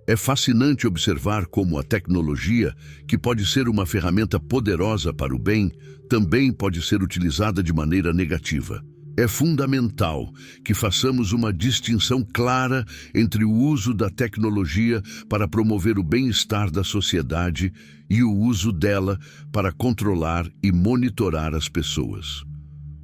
É fascinante observar como a tecnologia, que pode ser uma ferramenta poderosa para o bem, também pode ser utilizada de maneira negativa. É fundamental que façamos uma distinção clara entre o uso da tecnologia para promover o bem-estar da sociedade e o uso dela para controlar e monitorar as pessoas.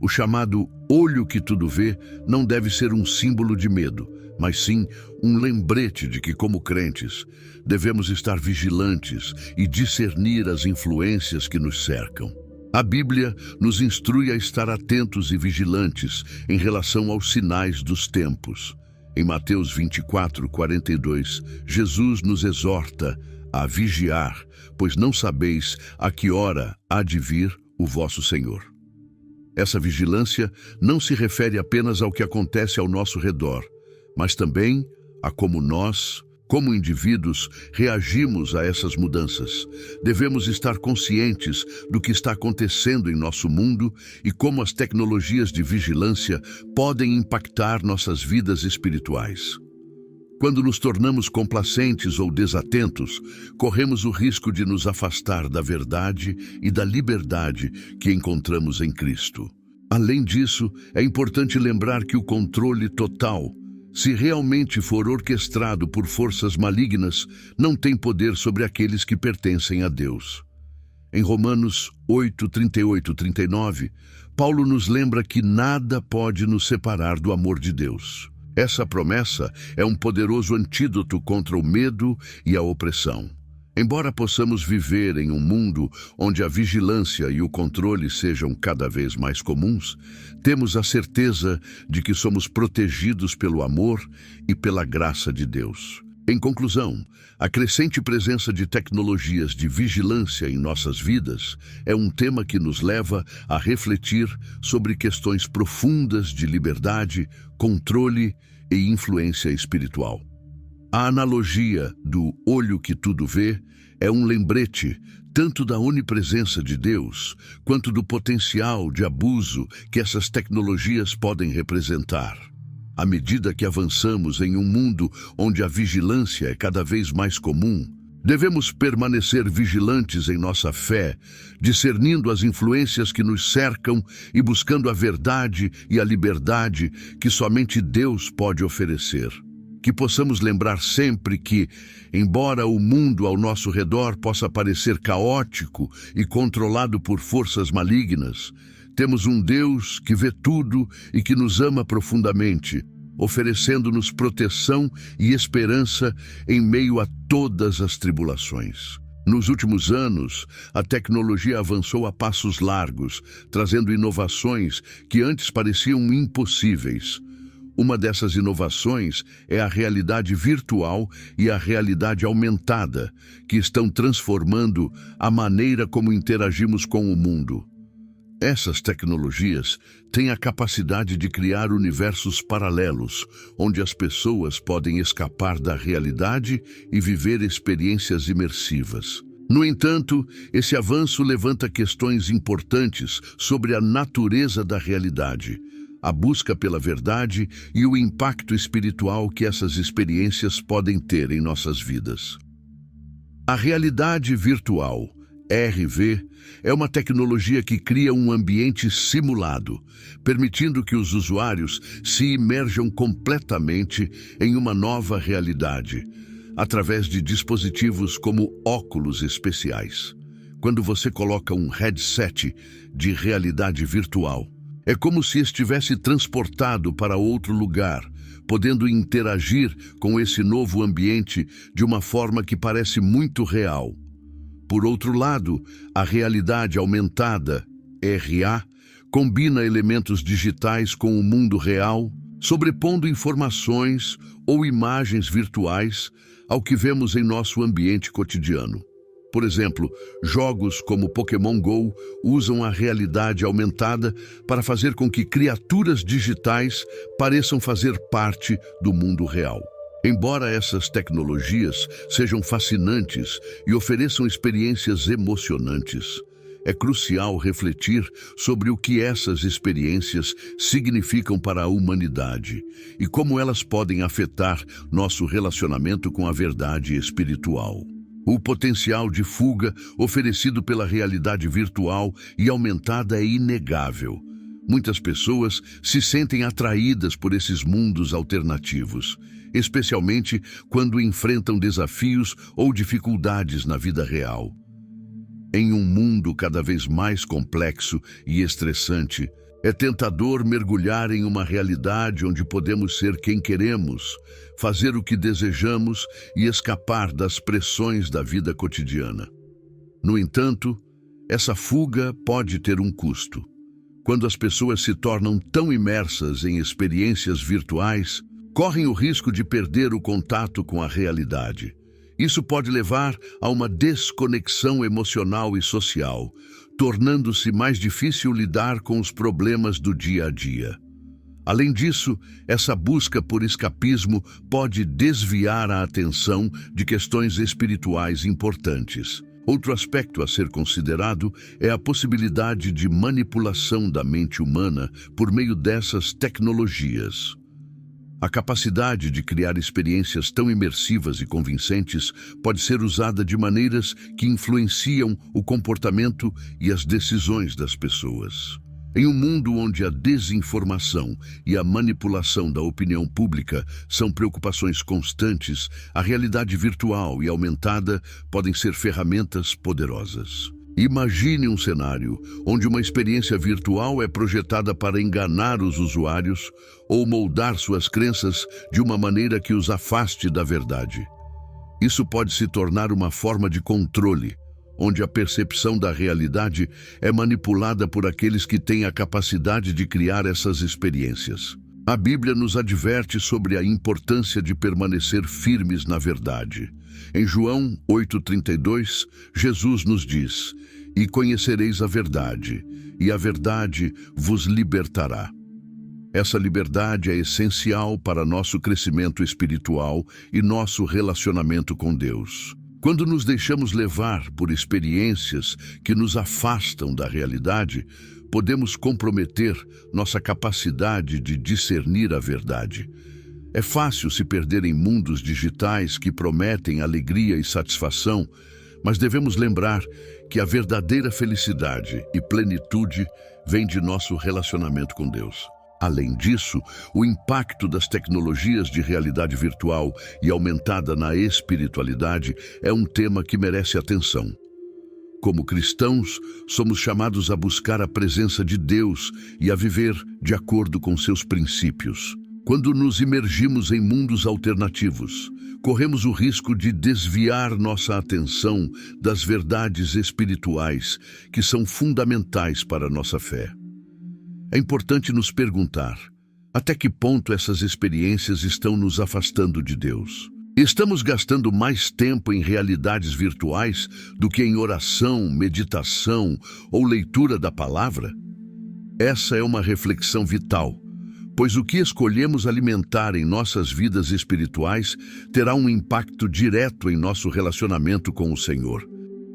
O chamado olho que tudo vê não deve ser um símbolo de medo, mas sim um lembrete de que, como crentes, devemos estar vigilantes e discernir as influências que nos cercam. A Bíblia nos instrui a estar atentos e vigilantes em relação aos sinais dos tempos. Em Mateus 24:42, Jesus nos exorta a vigiar, pois não sabeis a que hora há de vir o vosso Senhor. Essa vigilância não se refere apenas ao que acontece ao nosso redor, mas também a como nós, como indivíduos, reagimos a essas mudanças. Devemos estar conscientes do que está acontecendo em nosso mundo e como as tecnologias de vigilância podem impactar nossas vidas espirituais. Quando nos tornamos complacentes ou desatentos, corremos o risco de nos afastar da verdade e da liberdade que encontramos em Cristo. Além disso, é importante lembrar que o controle total, se realmente for orquestrado por forças malignas, não tem poder sobre aqueles que pertencem a Deus. Em Romanos 8:38-39, Paulo nos lembra que nada pode nos separar do amor de Deus. Essa promessa é um poderoso antídoto contra o medo e a opressão. Embora possamos viver em um mundo onde a vigilância e o controle sejam cada vez mais comuns, temos a certeza de que somos protegidos pelo amor e pela graça de Deus. Em conclusão, a crescente presença de tecnologias de vigilância em nossas vidas é um tema que nos leva a refletir sobre questões profundas de liberdade, controle e influência espiritual. A analogia do olho que tudo vê é um lembrete tanto da onipresença de Deus quanto do potencial de abuso que essas tecnologias podem representar. À medida que avançamos em um mundo onde a vigilância é cada vez mais comum, devemos permanecer vigilantes em nossa fé, discernindo as influências que nos cercam e buscando a verdade e a liberdade que somente Deus pode oferecer. Que possamos lembrar sempre que, embora o mundo ao nosso redor possa parecer caótico e controlado por forças malignas, temos um Deus que vê tudo e que nos ama profundamente, oferecendo-nos proteção e esperança em meio a todas as tribulações. Nos últimos anos, a tecnologia avançou a passos largos, trazendo inovações que antes pareciam impossíveis. Uma dessas inovações é a realidade virtual e a realidade aumentada, que estão transformando a maneira como interagimos com o mundo. Essas tecnologias têm a capacidade de criar universos paralelos, onde as pessoas podem escapar da realidade e viver experiências imersivas. No entanto, esse avanço levanta questões importantes sobre a natureza da realidade, a busca pela verdade e o impacto espiritual que essas experiências podem ter em nossas vidas. A realidade virtual, RV, é uma tecnologia que cria um ambiente simulado, permitindo que os usuários se imerjam completamente em uma nova realidade, através de dispositivos como óculos especiais. Quando você coloca um headset de realidade virtual, é como se estivesse transportado para outro lugar, podendo interagir com esse novo ambiente de uma forma que parece muito real. Por outro lado, a realidade aumentada, RA, combina elementos digitais com o mundo real, sobrepondo informações ou imagens virtuais ao que vemos em nosso ambiente cotidiano. Por exemplo, jogos como Pokémon Go usam a realidade aumentada para fazer com que criaturas digitais pareçam fazer parte do mundo real. Embora essas tecnologias sejam fascinantes e ofereçam experiências emocionantes, é crucial refletir sobre o que essas experiências significam para a humanidade e como elas podem afetar nosso relacionamento com a verdade espiritual. O potencial de fuga oferecido pela realidade virtual e aumentada é inegável. Muitas pessoas se sentem atraídas por esses mundos alternativos, especialmente quando enfrentam desafios ou dificuldades na vida real. Em um mundo cada vez mais complexo e estressante, é tentador mergulhar em uma realidade onde podemos ser quem queremos, fazer o que desejamos e escapar das pressões da vida cotidiana. No entanto, essa fuga pode ter um custo. Quando as pessoas se tornam tão imersas em experiências virtuais, correm o risco de perder o contato com a realidade. Isso pode levar a uma desconexão emocional e social, tornando-se mais difícil lidar com os problemas do dia a dia. Além disso, essa busca por escapismo pode desviar a atenção de questões espirituais importantes. Outro aspecto a ser considerado é a possibilidade de manipulação da mente humana por meio dessas tecnologias. A capacidade de criar experiências tão imersivas e convincentes pode ser usada de maneiras que influenciam o comportamento e as decisões das pessoas. Em um mundo onde a desinformação e a manipulação da opinião pública são preocupações constantes, a realidade virtual e aumentada podem ser ferramentas poderosas. Imagine um cenário onde uma experiência virtual é projetada para enganar os usuários ou moldar suas crenças de uma maneira que os afaste da verdade. Isso pode se tornar uma forma de controle, onde a percepção da realidade é manipulada por aqueles que têm a capacidade de criar essas experiências. A Bíblia nos adverte sobre a importância de permanecer firmes na verdade. Em João 8,32, Jesus nos diz: "E conhecereis a verdade, e a verdade vos libertará." Essa liberdade é essencial para nosso crescimento espiritual e nosso relacionamento com Deus. Quando nos deixamos levar por experiências que nos afastam da realidade, podemos comprometer nossa capacidade de discernir a verdade. É fácil se perder em mundos digitais que prometem alegria e satisfação, mas devemos lembrar que a verdadeira felicidade e plenitude vem de nosso relacionamento com Deus. Além disso, o impacto das tecnologias de realidade virtual e aumentada na espiritualidade é um tema que merece atenção. Como cristãos, somos chamados a buscar a presença de Deus e a viver de acordo com seus princípios. Quando nos imergimos em mundos alternativos, corremos o risco de desviar nossa atenção das verdades espirituais que são fundamentais para a nossa fé. É importante nos perguntar: até que ponto essas experiências estão nos afastando de Deus? Estamos gastando mais tempo em realidades virtuais do que em oração, meditação ou leitura da palavra? Essa é uma reflexão vital, pois o que escolhemos alimentar em nossas vidas espirituais terá um impacto direto em nosso relacionamento com o Senhor.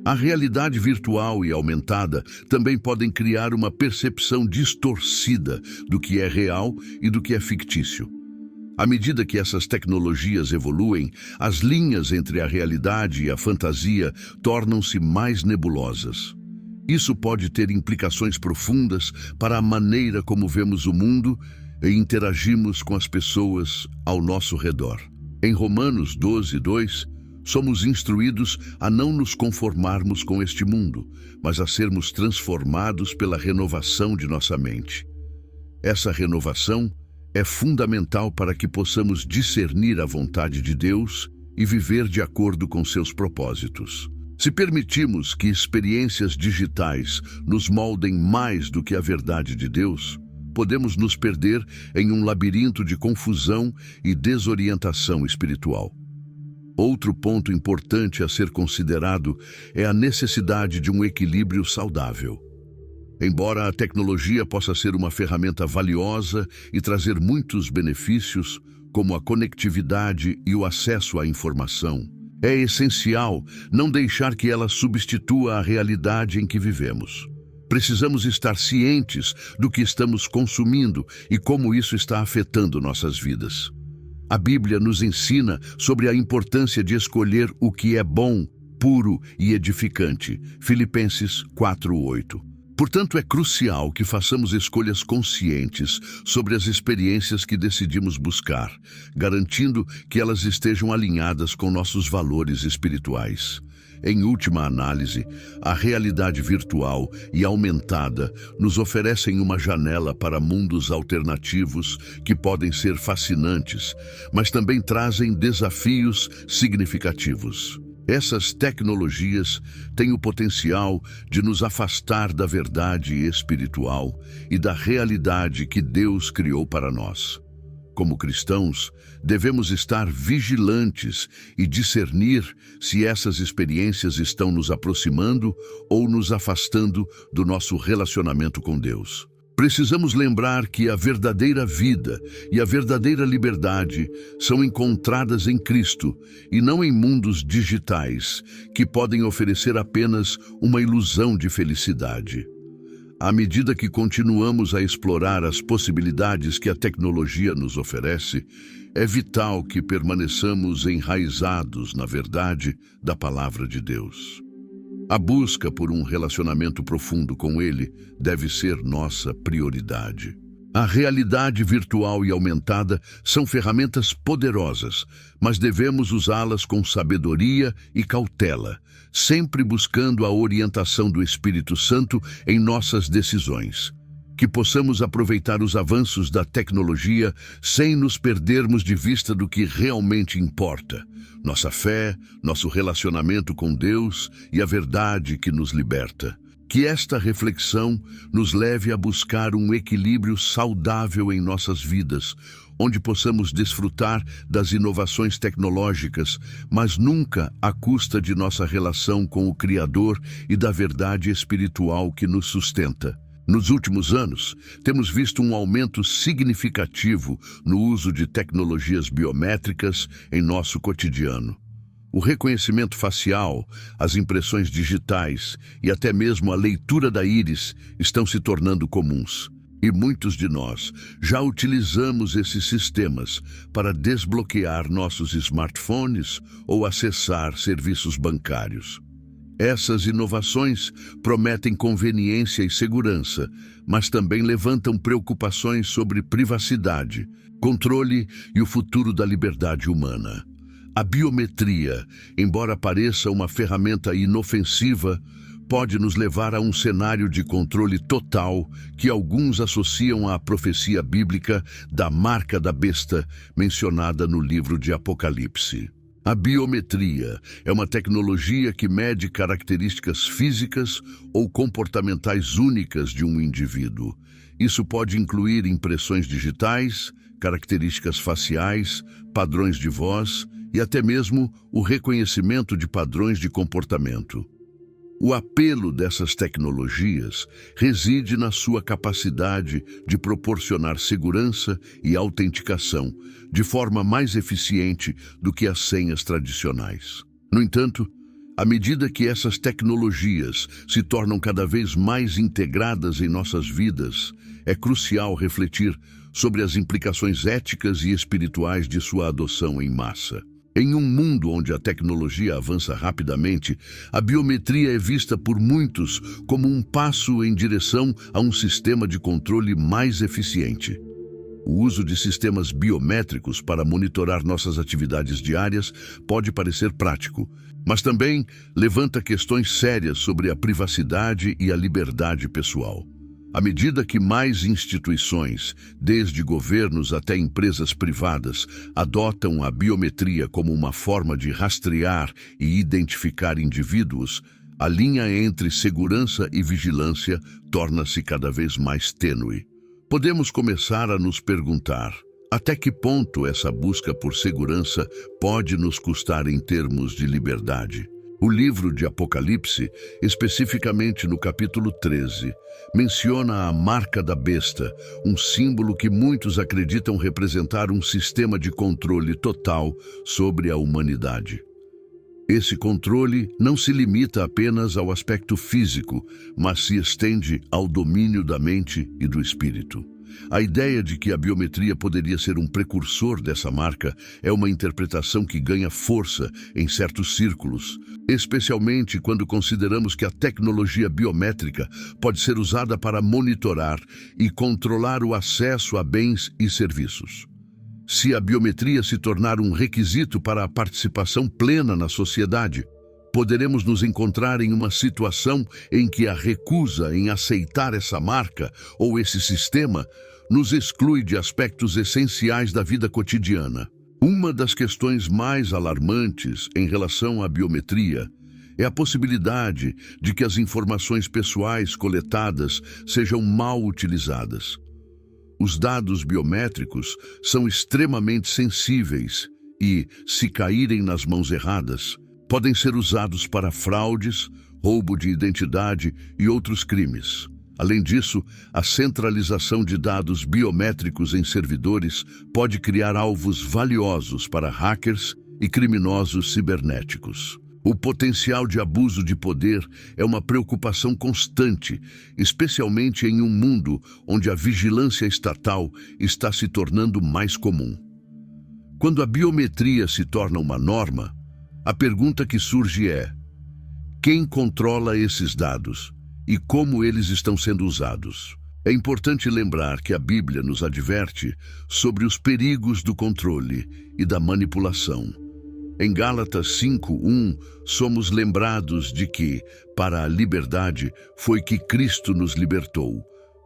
A realidade virtual e aumentada também podem criar uma percepção distorcida do que é real e do que é fictício. À medida que essas tecnologias evoluem, as linhas entre a realidade e a fantasia tornam-se mais nebulosas. Isso pode ter implicações profundas para a maneira como vemos o mundo e interagimos com as pessoas ao nosso redor. Em Romanos 12:2, somos instruídos a não nos conformarmos com este mundo, mas a sermos transformados pela renovação de nossa mente. Essa renovação é fundamental para que possamos discernir a vontade de Deus e viver de acordo com seus propósitos. Se permitirmos que experiências digitais nos moldem mais do que a verdade de Deus, podemos nos perder em um labirinto de confusão e desorientação espiritual. Outro ponto importante a ser considerado é a necessidade de um equilíbrio saudável. Embora a tecnologia possa ser uma ferramenta valiosa e trazer muitos benefícios, como a conectividade e o acesso à informação, é essencial não deixar que ela substitua a realidade em que vivemos. Precisamos estar cientes do que estamos consumindo e como isso está afetando nossas vidas. A Bíblia nos ensina sobre a importância de escolher o que é bom, puro e edificante. Filipenses 4:8. Portanto, é crucial que façamos escolhas conscientes sobre as experiências que decidimos buscar, garantindo que elas estejam alinhadas com nossos valores espirituais. Em última análise, a realidade virtual e aumentada nos oferecem uma janela para mundos alternativos que podem ser fascinantes, mas também trazem desafios significativos. Essas tecnologias têm o potencial de nos afastar da verdade espiritual e da realidade que Deus criou para nós. Como cristãos, devemos estar vigilantes e discernir se essas experiências estão nos aproximando ou nos afastando do nosso relacionamento com Deus. Precisamos lembrar que a verdadeira vida e a verdadeira liberdade são encontradas em Cristo e não em mundos digitais que podem oferecer apenas uma ilusão de felicidade. À medida que continuamos a explorar as possibilidades que a tecnologia nos oferece, é vital que permaneçamos enraizados na verdade da Palavra de Deus. A busca por um relacionamento profundo com Ele deve ser nossa prioridade. A realidade virtual e aumentada são ferramentas poderosas, mas devemos usá-las com sabedoria e cautela, sempre buscando a orientação do Espírito Santo em nossas decisões. Que possamos aproveitar os avanços da tecnologia sem nos perdermos de vista do que realmente importa: nossa fé, nosso relacionamento com Deus e a verdade que nos liberta. Que esta reflexão nos leve a buscar um equilíbrio saudável em nossas vidas, onde possamos desfrutar das inovações tecnológicas, mas nunca à custa de nossa relação com o Criador e da verdade espiritual que nos sustenta. Nos últimos anos, temos visto um aumento significativo no uso de tecnologias biométricas em nosso cotidiano. O reconhecimento facial, as impressões digitais e até mesmo a leitura da íris estão se tornando comuns. E muitos de nós já utilizamos esses sistemas para desbloquear nossos smartphones ou acessar serviços bancários. Essas inovações prometem conveniência e segurança, mas também levantam preocupações sobre privacidade, controle e o futuro da liberdade humana. A biometria, embora pareça uma ferramenta inofensiva, pode nos levar a um cenário de controle total que alguns associam à profecia bíblica da marca da besta mencionada no livro de Apocalipse. A biometria é uma tecnologia que mede características físicas ou comportamentais únicas de um indivíduo. Isso pode incluir impressões digitais, características faciais, padrões de voz e até mesmo o reconhecimento de padrões de comportamento. O apelo dessas tecnologias reside na sua capacidade de proporcionar segurança e autenticação de forma mais eficiente do que as senhas tradicionais. No entanto, à medida que essas tecnologias se tornam cada vez mais integradas em nossas vidas, é crucial refletir sobre as implicações éticas e espirituais de sua adoção em massa. Em um mundo onde a tecnologia avança rapidamente, a biometria é vista por muitos como um passo em direção a um sistema de controle mais eficiente. O uso de sistemas biométricos para monitorar nossas atividades diárias pode parecer prático, mas também levanta questões sérias sobre a privacidade e a liberdade pessoal. À medida que mais instituições, desde governos até empresas privadas, adotam a biometria como uma forma de rastrear e identificar indivíduos, a linha entre segurança e vigilância torna-se cada vez mais tênue. Podemos começar a nos perguntar: até que ponto essa busca por segurança pode nos custar em termos de liberdade? O livro de Apocalipse, especificamente no capítulo 13, menciona a marca da besta, um símbolo que muitos acreditam representar um sistema de controle total sobre a humanidade. Esse controle não se limita apenas ao aspecto físico, mas se estende ao domínio da mente e do espírito. A ideia de que a biometria poderia ser um precursor dessa marca é uma interpretação que ganha força em certos círculos, especialmente quando consideramos que a tecnologia biométrica pode ser usada para monitorar e controlar o acesso a bens e serviços. Se a biometria se tornar um requisito para a participação plena na sociedade, poderemos nos encontrar em uma situação em que a recusa em aceitar essa marca ou esse sistema nos exclui de aspectos essenciais da vida cotidiana. Uma das questões mais alarmantes em relação à biometria é a possibilidade de que as informações pessoais coletadas sejam mal utilizadas. Os dados biométricos são extremamente sensíveis e, se caírem nas mãos erradas, podem ser usados para fraudes, roubo de identidade e outros crimes. Além disso, a centralização de dados biométricos em servidores pode criar alvos valiosos para hackers e criminosos cibernéticos. O potencial de abuso de poder é uma preocupação constante, especialmente em um mundo onde a vigilância estatal está se tornando mais comum. Quando a biometria se torna uma norma, a pergunta que surge é: quem controla esses dados e como eles estão sendo usados? É importante lembrar que a Bíblia nos adverte sobre os perigos do controle e da manipulação. Em Gálatas 5:1, somos lembrados de que, para a liberdade, foi que Cristo nos libertou.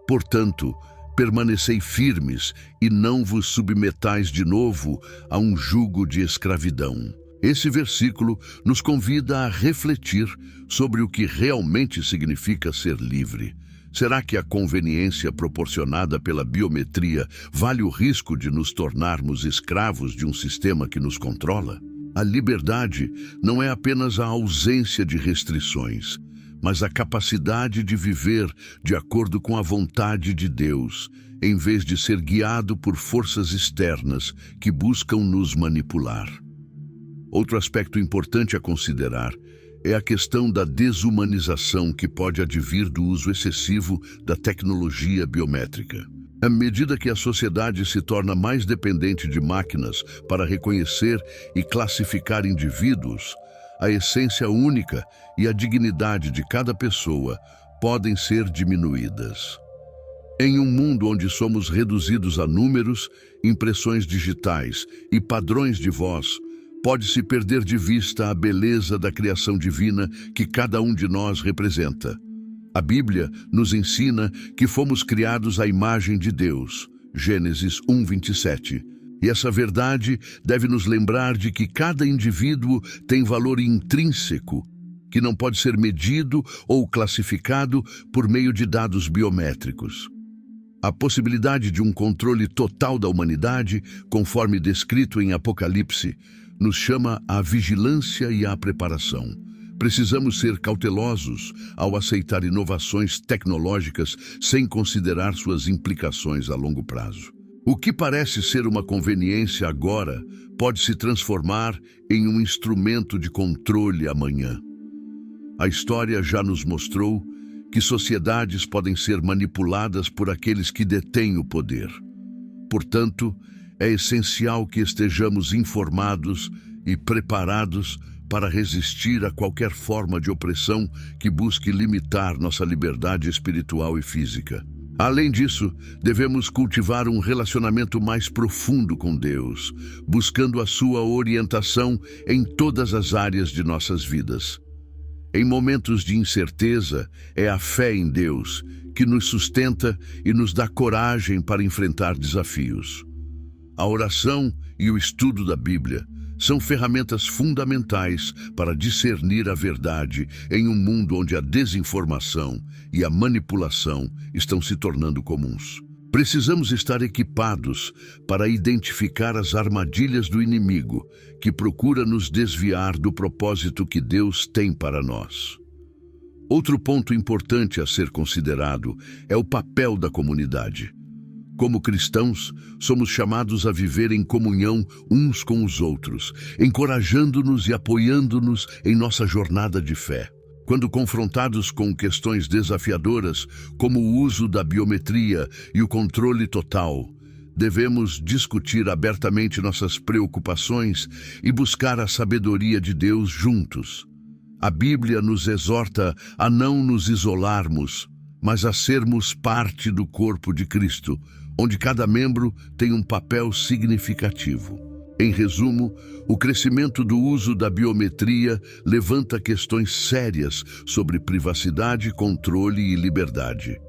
Portanto, permanecei firmes e não vos submetais de novo a um jugo de escravidão. Esse versículo nos convida a refletir sobre o que realmente significa ser livre. Será que a conveniência proporcionada pela biometria vale o risco de nos tornarmos escravos de um sistema que nos controla? A liberdade não é apenas a ausência de restrições, mas a capacidade de viver de acordo com a vontade de Deus, em vez de ser guiado por forças externas que buscam nos manipular. Outro aspecto importante a considerar é a questão da desumanização que pode advir do uso excessivo da tecnologia biométrica. À medida que a sociedade se torna mais dependente de máquinas para reconhecer e classificar indivíduos, a essência única e a dignidade de cada pessoa podem ser diminuídas. Em um mundo onde somos reduzidos a números, impressões digitais e padrões de voz, pode-se perder de vista a beleza da criação divina que cada um de nós representa. A Bíblia nos ensina que fomos criados à imagem de Deus, Gênesis 1:27, E essa verdade deve nos lembrar de que cada indivíduo tem valor intrínseco, que não pode ser medido ou classificado por meio de dados biométricos. A possibilidade de um controle total da humanidade, conforme descrito em Apocalipse, nos chama à vigilância e à preparação. Precisamos ser cautelosos ao aceitar inovações tecnológicas sem considerar suas implicações a longo prazo. O que parece ser uma conveniência agora pode se transformar em um instrumento de controle amanhã. A história já nos mostrou que sociedades podem ser manipuladas por aqueles que detêm o poder. Portanto, é essencial que estejamos informados e preparados para resistir a qualquer forma de opressão que busque limitar nossa liberdade espiritual e física. Além disso, devemos cultivar um relacionamento mais profundo com Deus, buscando a sua orientação em todas as áreas de nossas vidas. Em momentos de incerteza, é a fé em Deus que nos sustenta e nos dá coragem para enfrentar desafios. A oração e o estudo da Bíblia são ferramentas fundamentais para discernir a verdade em um mundo onde a desinformação e a manipulação estão se tornando comuns. Precisamos estar equipados para identificar as armadilhas do inimigo que procura nos desviar do propósito que Deus tem para nós. Outro ponto importante a ser considerado é o papel da comunidade. Como cristãos, somos chamados a viver em comunhão uns com os outros, encorajando-nos e apoiando-nos em nossa jornada de fé. Quando confrontados com questões desafiadoras, como o uso da biometria e o controle total, devemos discutir abertamente nossas preocupações e buscar a sabedoria de Deus juntos. A Bíblia nos exorta a não nos isolarmos, mas a sermos parte do corpo de Cristo, onde cada membro tem um papel significativo. Em resumo, o crescimento do uso da biometria levanta questões sérias sobre privacidade, controle e liberdade.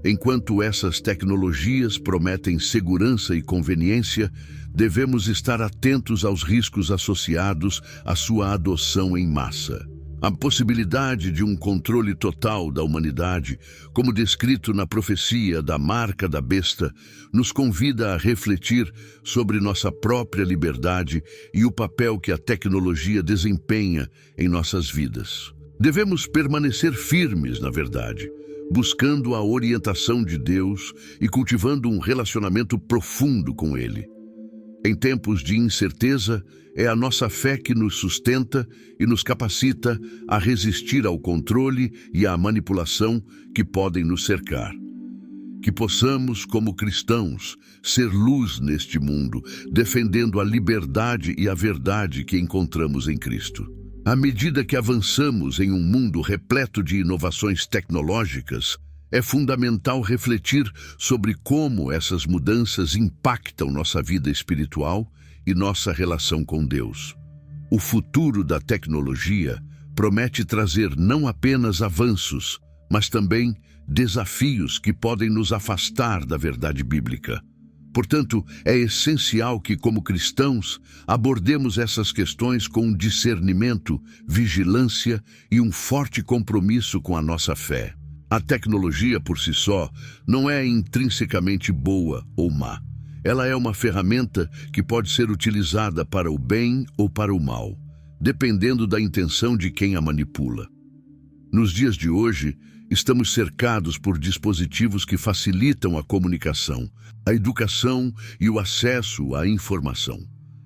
Enquanto essas tecnologias prometem segurança e conveniência, devemos estar atentos aos riscos associados à sua adoção em massa. A possibilidade de um controle total da humanidade, como descrito na profecia da marca da besta, nos convida a refletir sobre nossa própria liberdade e o papel que a tecnologia desempenha em nossas vidas. Devemos permanecer firmes na verdade, buscando a orientação de Deus e cultivando um relacionamento profundo com Ele. Em tempos de incerteza, é a nossa fé que nos sustenta e nos capacita a resistir ao controle e à manipulação que podem nos cercar. Que possamos, como cristãos, ser luz neste mundo, defendendo a liberdade e a verdade que encontramos em Cristo. À medida que avançamos em um mundo repleto de inovações tecnológicas, é fundamental refletir sobre como essas mudanças impactam nossa vida espiritual e nossa relação com Deus. O futuro da tecnologia promete trazer não apenas avanços, mas também desafios que podem nos afastar da verdade bíblica. Portanto, é essencial que, como cristãos, abordemos essas questões com discernimento, vigilância e um forte compromisso com a nossa fé. A tecnologia por si só não é intrinsecamente boa ou má. Ela é uma ferramenta que pode ser utilizada para o bem ou para o mal, dependendo da intenção de quem a manipula. Nos dias de hoje, estamos cercados por dispositivos que facilitam a comunicação, a educação e o acesso à informação.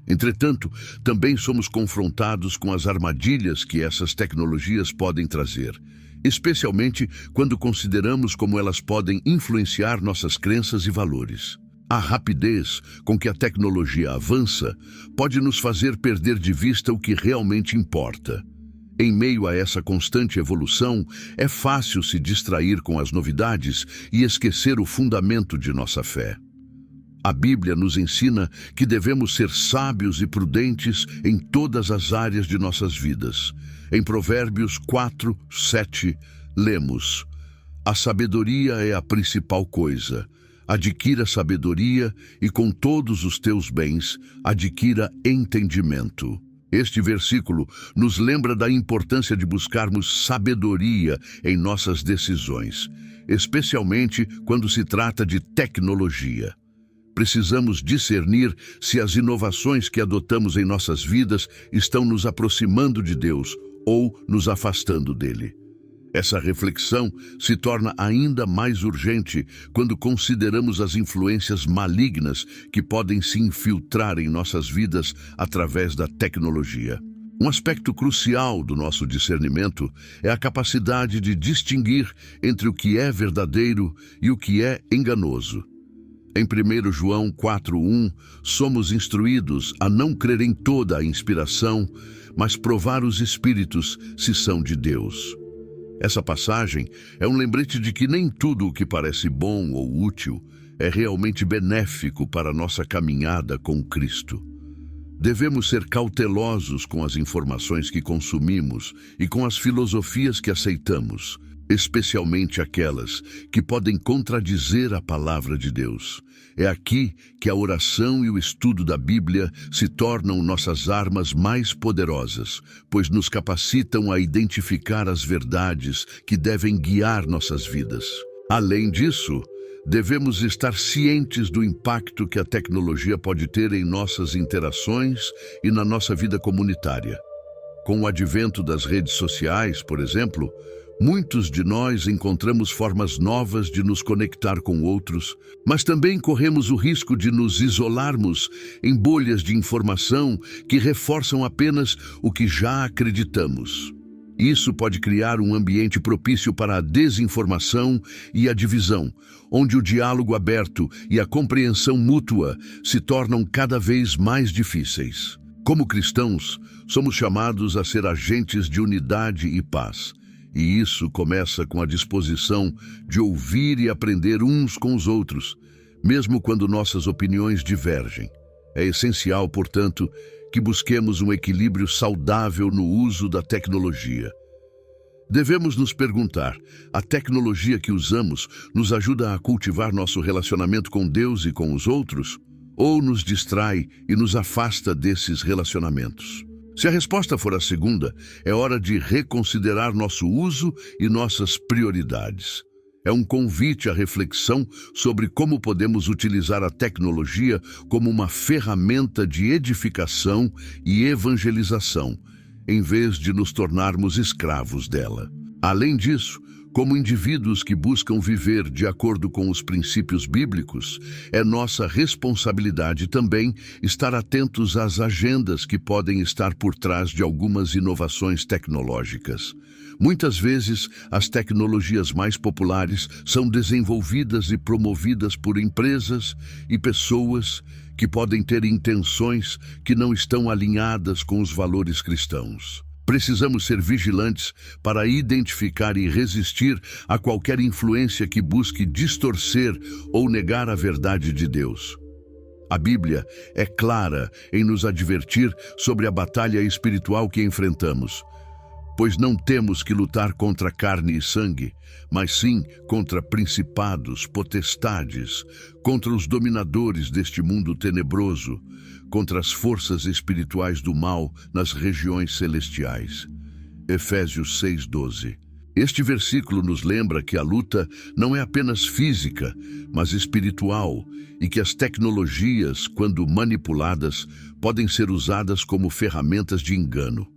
Entretanto, também somos confrontados com as armadilhas que essas tecnologias podem trazer, especialmente quando consideramos como elas podem influenciar nossas crenças e valores. A rapidez com que a tecnologia avança pode nos fazer perder de vista o que realmente importa. Em meio a essa constante evolução, é fácil se distrair com as novidades e esquecer o fundamento de nossa fé. A Bíblia nos ensina que devemos ser sábios e prudentes em todas as áreas de nossas vidas. Em Provérbios 4:7, lemos: "A sabedoria é a principal coisa, Adquira sabedoria e com todos os teus bens, adquira entendimento. Este versículo nos lembra da importância de buscarmos sabedoria em nossas decisões, especialmente quando se trata de tecnologia. Precisamos discernir se as inovações que adotamos em nossas vidas estão nos aproximando de Deus ou nos afastando dele. Essa reflexão se torna ainda mais urgente quando consideramos as influências malignas que podem se infiltrar em nossas vidas através da tecnologia. Um aspecto crucial do nosso discernimento é a capacidade de distinguir entre o que é verdadeiro e o que é enganoso. Em 1 João 4:1, somos instruídos a não crer em toda a inspiração, mas provar os espíritos se são de Deus. Essa passagem é um lembrete de que nem tudo o que parece bom ou útil é realmente benéfico para a nossa caminhada com Cristo. Devemos ser cautelosos com as informações que consumimos e com as filosofias que aceitamos, especialmente aquelas que podem contradizer a palavra de Deus. É aqui que a oração e o estudo da Bíblia se tornam nossas armas mais poderosas, pois nos capacitam a identificar as verdades que devem guiar nossas vidas. Além disso, devemos estar cientes do impacto que a tecnologia pode ter em nossas interações e na nossa vida comunitária. Com o advento das redes sociais, por exemplo, muitos de nós encontramos formas novas de nos conectar com outros, mas também corremos o risco de nos isolarmos em bolhas de informação que reforçam apenas o que já acreditamos. Isso pode criar um ambiente propício para a desinformação e a divisão, onde o diálogo aberto e a compreensão mútua se tornam cada vez mais difíceis. Como cristãos, somos chamados a ser agentes de unidade e paz. E isso começa com a disposição de ouvir e aprender uns com os outros, mesmo quando nossas opiniões divergem. É essencial, portanto, que busquemos um equilíbrio saudável no uso da tecnologia. Devemos nos perguntar: a tecnologia que usamos nos ajuda a cultivar nosso relacionamento com Deus e com os outros? Ou nos distrai e nos afasta desses relacionamentos? Se a resposta for a segunda, é hora de reconsiderar nosso uso e nossas prioridades. É um convite à reflexão sobre como podemos utilizar a tecnologia como uma ferramenta de edificação e evangelização, em vez de nos tornarmos escravos dela. Além disso, como indivíduos que buscam viver de acordo com os princípios bíblicos, é nossa responsabilidade também estar atentos às agendas que podem estar por trás de algumas inovações tecnológicas. Muitas vezes, as tecnologias mais populares são desenvolvidas e promovidas por empresas e pessoas que podem ter intenções que não estão alinhadas com os valores cristãos. Precisamos ser vigilantes para identificar e resistir a qualquer influência que busque distorcer ou negar a verdade de Deus. A Bíblia é clara em nos advertir sobre a batalha espiritual que enfrentamos, pois não temos que lutar contra carne e sangue, mas sim contra principados, potestades, contra os dominadores deste mundo tenebroso, contra as forças espirituais do mal nas regiões celestiais. Efésios 6:12. Este versículo nos lembra que a luta não é apenas física, mas espiritual, e que as tecnologias, quando manipuladas, podem ser usadas como ferramentas de engano.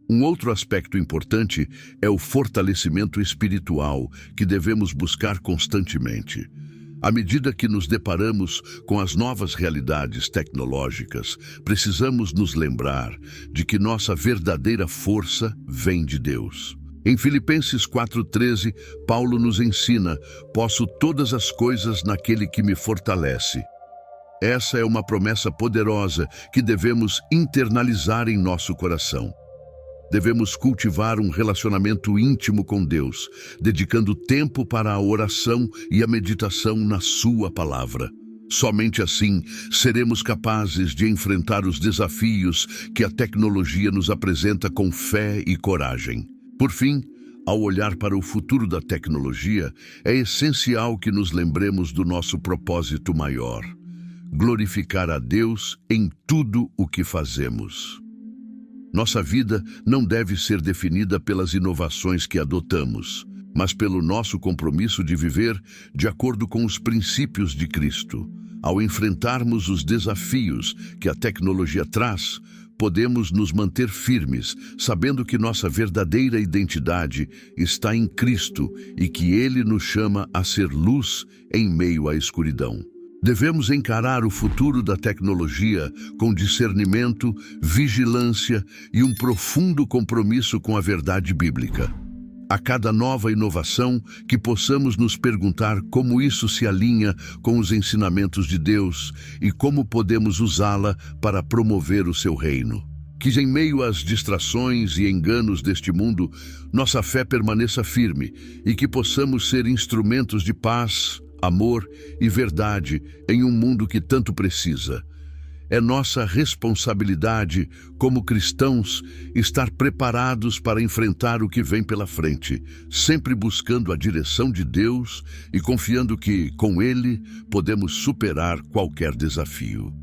Um outro aspecto importante é o fortalecimento espiritual que devemos buscar constantemente. À medida que nos deparamos com as novas realidades tecnológicas, precisamos nos lembrar de que nossa verdadeira força vem de Deus. Em Filipenses 4:13, Paulo nos ensina: posso todas as coisas naquele que me fortalece. Essa é uma promessa poderosa que devemos internalizar em nosso coração. Devemos cultivar um relacionamento íntimo com Deus, dedicando tempo para a oração e a meditação na Sua palavra. Somente assim seremos capazes de enfrentar os desafios que a tecnologia nos apresenta com fé e coragem. Por fim, Ao olhar para o futuro da tecnologia, é essencial que nos lembremos do nosso propósito maior: glorificar a Deus em tudo o que fazemos. Nossa vida não deve ser definida pelas inovações que adotamos, mas pelo nosso compromisso de viver de acordo com os princípios de Cristo. Ao enfrentarmos os desafios que a tecnologia traz, podemos nos manter firmes, sabendo que nossa verdadeira identidade está em Cristo e que Ele nos chama a ser luz em meio à escuridão. Devemos encarar o futuro da tecnologia com discernimento, vigilância e um profundo compromisso com a verdade bíblica. A cada nova inovação, que possamos nos perguntar como isso se alinha com os ensinamentos de Deus e como podemos usá-la para promover o seu reino. Que em meio às distrações e enganos deste mundo, nossa fé permaneça firme e que possamos ser instrumentos de paz, amor e verdade em um mundo que tanto precisa. É nossa responsabilidade, como cristãos, estar preparados para enfrentar o que vem pela frente, sempre buscando a direção de Deus e confiando que, com Ele, podemos superar qualquer desafio.